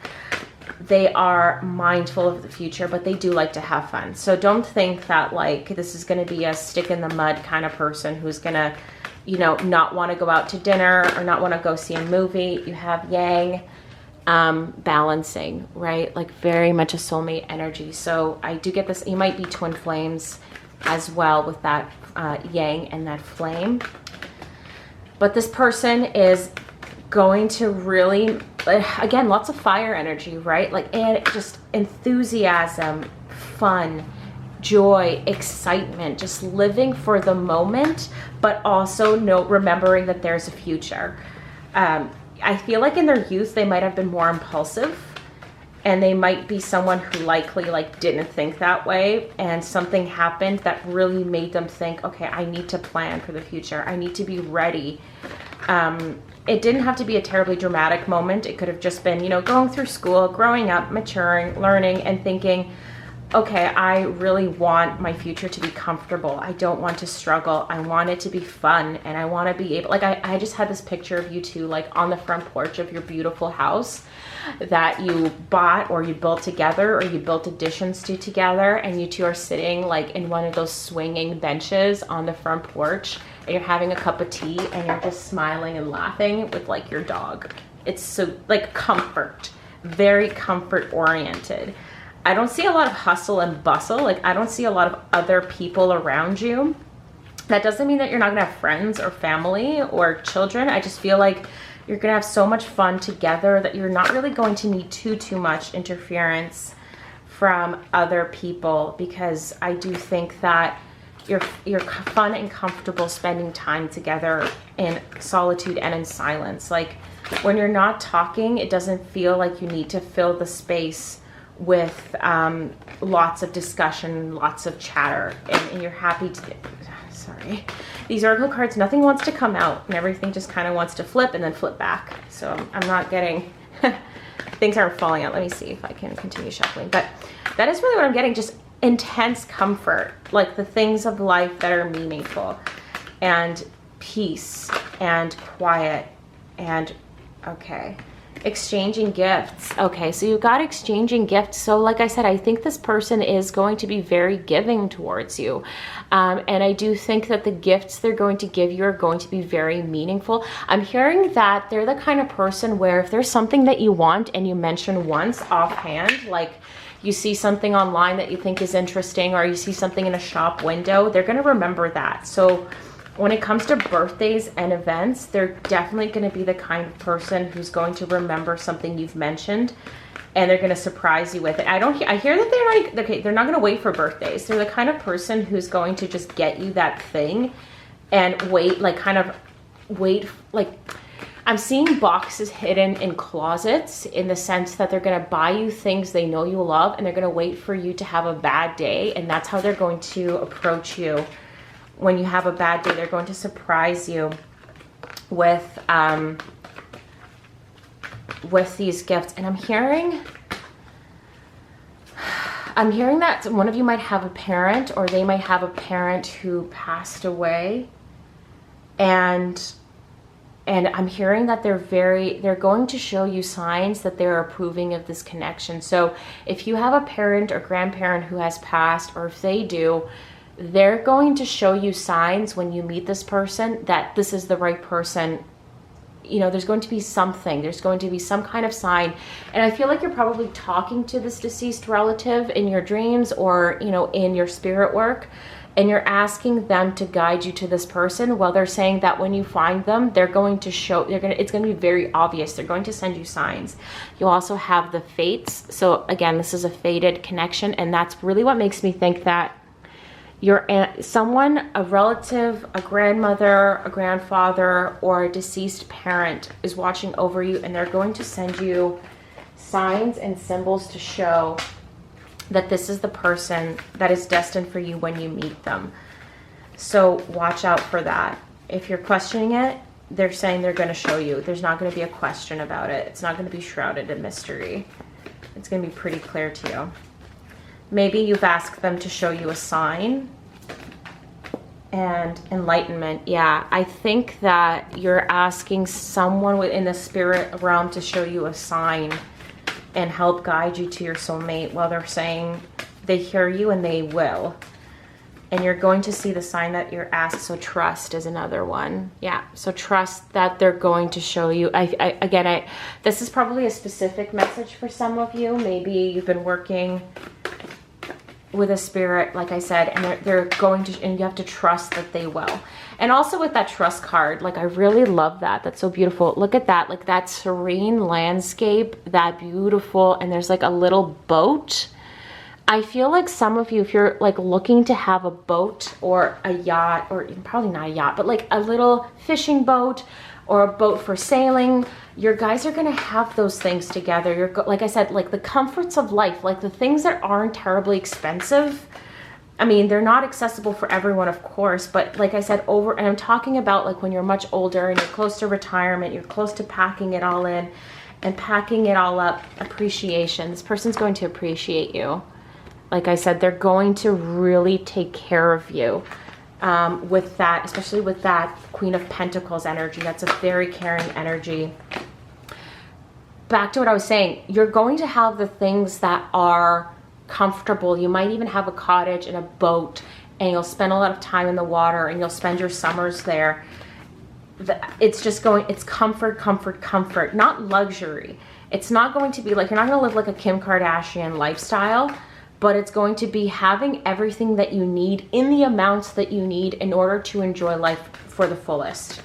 They are mindful of the future, but they do like to have fun. So don't think that like this is going to be a stick in the mud kind of person who's going to, you know, not want to go out to dinner or not want to go see a movie. You have Yang balancing, right? Like very much a soulmate energy. So I do get this. You might be twin flames as well with that Yang and that flame. But this person is going to really, again, lots of fire energy, right? Like, and just enthusiasm, fun, joy, excitement, just living for the moment, but also remembering that there's a future. I feel like in their youth, they might have been more impulsive, and they might be someone who likely like didn't think that way, and something happened that really made them think, okay, I need to plan for the future. I need to be ready. It didn't have to be a terribly dramatic moment. It could have just been, you know, going through school, growing up, maturing, learning, and thinking, okay, I really want my future to be comfortable. I don't want to struggle. I want it to be fun, and I want to be able, like I just had this picture of you two like on the front porch of your beautiful house that you bought or you built together or you built additions to together, and you two are sitting like in one of those swinging benches on the front porch, and you're having a cup of tea and you're just smiling and laughing with like your dog. It's so like comfort, very comfort oriented. I don't see a lot of hustle and bustle. Like I don't see a lot of other people around you. That doesn't mean that you're not gonna have friends or family or children. I just feel like you're gonna have so much fun together that you're not really going to need too much interference from other people, because I do think that you're fun and comfortable spending time together in solitude and in silence. Like when you're not talking, it doesn't feel like you need to fill the space with lots of discussion, lots of chatter, and you're happy to, sorry, these oracle cards, nothing wants to come out and everything just kind of wants to flip and then flip back. So I'm not getting, things aren't falling out. Let me see if I can continue shuffling. But that is really what I'm getting, just intense comfort, like the things of life that are meaningful, and peace and quiet, and okay. Exchanging gifts. Okay, so you got exchanging gifts. So like I said, I think this person is going to be very giving towards you. And I do think that the gifts they're going to give you are going to be very meaningful. I'm hearing that they're the kind of person where if there's something that you want and you mention once offhand, like you see something online that you think is interesting, or you see something in a shop window, they're going to remember that. So when it comes to birthdays and events, they're definitely going to be the kind of person who's going to remember something you've mentioned, and they're going to surprise you with it. I hear that they're like, okay, they're not going to wait for birthdays. They're the kind of person who's going to just get you that thing and wait, like kind of wait, like I'm seeing boxes hidden in closets, in the sense that they're going to buy you things they know you love, and they're going to wait for you to have a bad day. And that's how they're going to approach you. When you have a bad day, they're going to surprise you with these gifts. And I'm hearing that one of you might have a parent, or they might have a parent who passed away. And I'm hearing that they're going to show you signs that they're approving of this connection. So if you have a parent or grandparent who has passed, or if they do, they're going to show you signs when you meet this person that this is the right person. You know, there's going to be something. There's going to be some kind of sign. And I feel like you're probably talking to this deceased relative in your dreams, or, you know, in your spirit work. And you're asking them to guide you to this person. Well, they're saying that when you find them, they're going to show, it's going to be very obvious. They're going to send you signs. You also have the fates. So again, this is a fated connection. And that's really what makes me think that someone, a relative, a grandmother, a grandfather, or a deceased parent is watching over you, and they're going to send you signs and symbols to show that this is the person that is destined for you when you meet them. So watch out for that. If you're questioning it, they're saying they're going to show you. There's not going to be a question about it. It's not going to be shrouded in mystery. It's going to be pretty clear to you. Maybe you've asked them to show you a sign. And enlightenment. Yeah, I think that you're asking someone within the spirit realm to show you a sign and help guide you to your soulmate. While they're saying they hear you and they will. And you're going to see the sign that you're asked. So trust is another one. Yeah, so trust that they're going to show you. This is probably a specific message for some of you. Maybe you've been working with a spirit, like I said, and they're going to, and you have to trust that they will. And also with that trust card, like I really love that. That's so beautiful. Look at that, like that serene landscape, that beautiful, and there's like a little boat. I feel like some of you, if you're like looking to have a boat or a yacht, or probably not a yacht, but like a little fishing boat or a boat for sailing, your guys are gonna have those things together. Like I said, like the comforts of life, like the things that aren't terribly expensive. I mean, they're not accessible for everyone, of course, but like I said, and I'm talking about like when you're much older and you're close to retirement, you're close to packing it all in and packing it all up. Appreciation. This person's going to appreciate you. Like I said, they're going to really take care of you. With that, especially with that Queen of Pentacles energy. That's a very caring energy. Back to what I was saying, you're going to have the things that are comfortable. You might even have a cottage and a boat, and you'll spend a lot of time in the water, and you'll spend your summers there. It's just it's comfort, comfort, comfort, not luxury. It's not going to be like, you're not going to live like a Kim Kardashian lifestyle, but it's going to be having everything that you need in the amounts that you need in order to enjoy life for the fullest.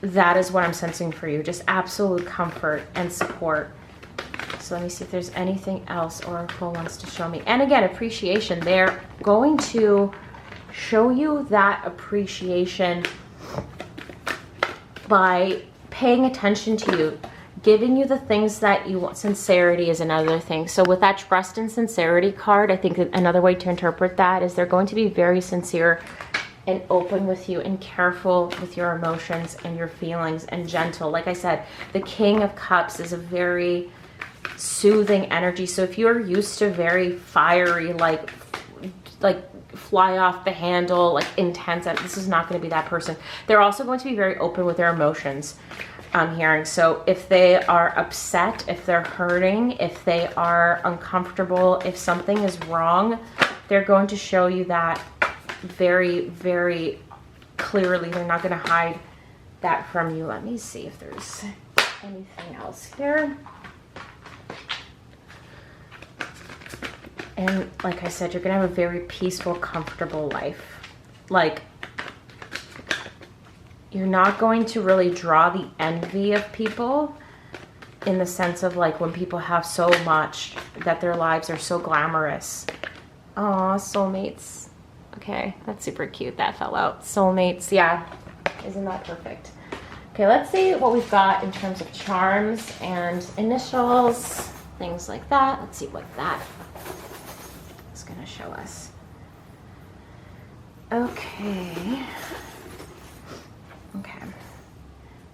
That is what I'm sensing for you. Just absolute comfort and support. So let me see if there's anything else Oracle wants to show me. And again, appreciation. They're going to show you that appreciation by paying attention to you, giving you the things that you want. Sincerity is another thing. So with that trust and sincerity card, I think another way to interpret that is they're going to be very sincere and open with you and careful with your emotions and your feelings and gentle. Like I said, the King of Cups is a very soothing energy. So if you're used to very fiery, like fly off the handle, like intense, this is not going to be that person. They're also going to be very open with their emotions. I'm hearing. So if they are upset, if they're hurting, if they are uncomfortable, if something is wrong, they're going to show you that very, very clearly. They're not going to hide that from you. Let me see if there's anything else here. And like I said, you're going to have a very peaceful, comfortable life. Like You're not going to really draw the envy of people in the sense of like when people have so much that their lives are so glamorous. Aw, soulmates. Okay, that's super cute. That fell out. Soulmates, yeah. Isn't that perfect? Okay, let's see what we've got in terms of charms and initials, things like that. Let's see what that is going to show us. Okay. Okay.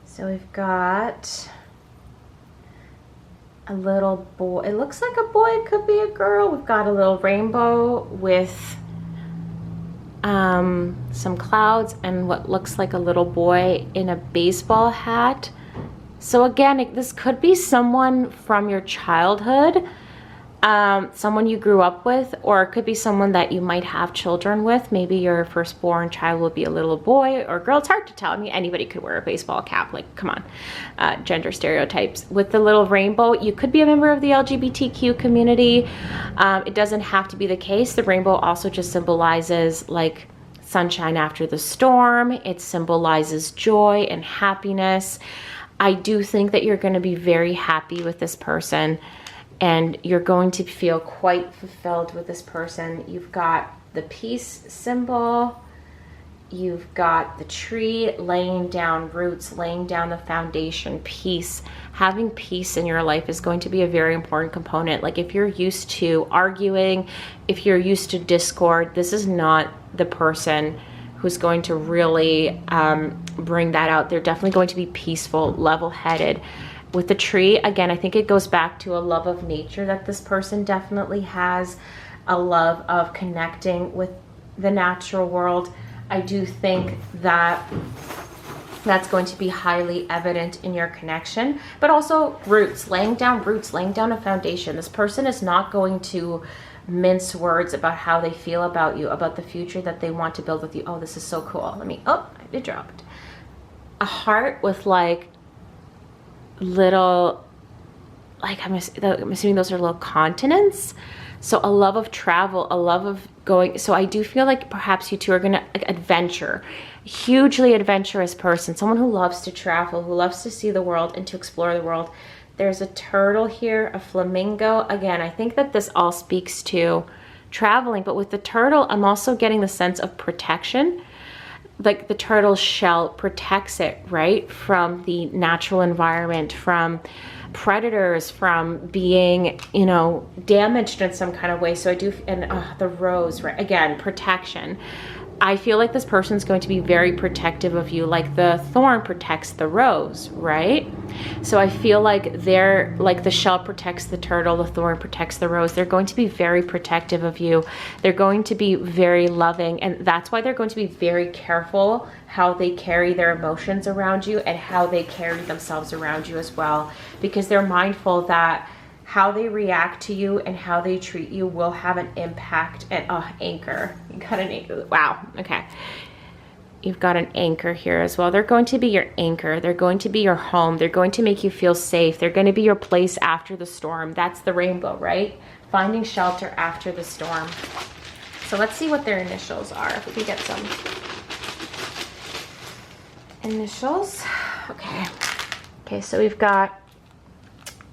So we've got a little boy. It looks like a boy. It could be a girl. We've got a little rainbow with some clouds and what looks like a little boy in a baseball hat. So again, this could be someone from your childhood, someone you grew up with, or it could be someone that you might have children with. Maybe your firstborn child will be a little boy or girl. It's hard to tell. I mean, anybody could wear a baseball cap. Like, come on, gender stereotypes. With the little rainbow, you could be a member of the LGBTQ community. It doesn't have to be the case. The rainbow also just symbolizes like sunshine after the storm. It symbolizes joy and happiness. I do think that you're going to be very happy with this person, and you're going to feel quite fulfilled with this person. You've got the peace symbol. You've got the tree laying down roots, laying down the foundation, peace. Having peace in your life is going to be a very important component. Like if you're used to arguing, if you're used to discord, this is not the person who's going to really bring that out. They're definitely going to be peaceful, level-headed. With the tree, again, I think it goes back to a love of nature that this person definitely has, a love of connecting with the natural world. I do think that that's going to be highly evident in your connection, but also roots, laying down a foundation. This person is not going to mince words about how they feel about you, about the future that they want to build with you. Oh, this is so cool. Oh, it dropped. A heart with like little, like I'm assuming those are little continents. So a love of travel, a love of going. So I do feel like perhaps you two are gonna like adventure, hugely adventurous person, someone who loves to travel, who loves to see the world and to explore the world. There's a turtle here, a flamingo. Again, I think that this all speaks to traveling, but with the turtle, I'm also getting the sense of protection. Like the turtle's shell protects it, right? From the natural environment, from predators, from being, you know, damaged in some kind of way. So I do, and the rose, right? Again, protection. I feel like this person's going to be very protective of you, like the thorn protects the rose, right? So I feel like they're like the shell protects the turtle, the thorn protects the rose. They're going to be very protective of you. They're going to be very loving, and that's why they're going to be very careful how they carry their emotions around you and how they carry themselves around you as well, because they're mindful that how they react to you and how they treat you will have an impact. And anchor, you got an anchor. Wow. Okay, you've got an anchor here as well. They're going to be your anchor. They're going to be your home. They're going to make you feel safe. They're going to be your place after the storm. That's the rainbow, right? Finding shelter after the storm. So let's see what their initials are, if we can get some initials. Okay, so we've got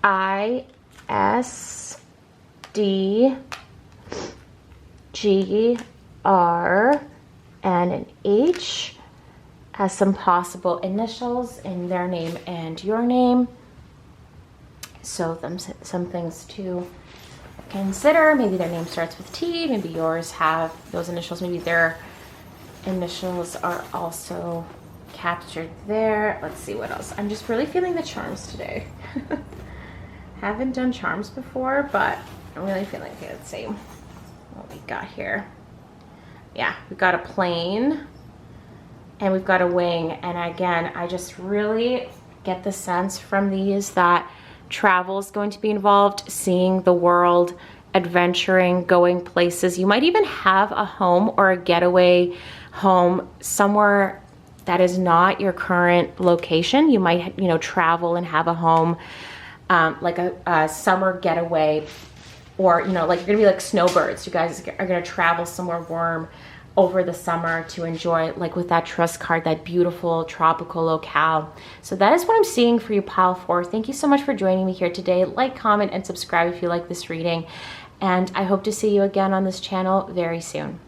I, S, D, G, R, and an H as some possible initials in their name and your name. So some things to consider. Maybe their name starts with T, maybe yours have those initials, maybe their initials are also captured there. Let's see what else. I'm just really feeling the charms today. Haven't done charms before, but I'm really feeling okay. Let's see what we got here. Yeah, we've got a plane and we've got a wing. And again, I just really get the sense from these that travel is going to be involved, seeing the world, adventuring, going places. You might even have a home or a getaway home somewhere that is not your current location. You might, you know, travel and have a home, like a summer getaway, or, you know, like you're gonna be like snowbirds. You guys are gonna travel somewhere warm. over the summer to enjoy, like with that trust card, that beautiful tropical locale. So that is what I'm seeing for you, pile 4. Thank you so much for joining me here today. Like, comment, and subscribe if you like this reading. And I hope to see you again on this channel very soon.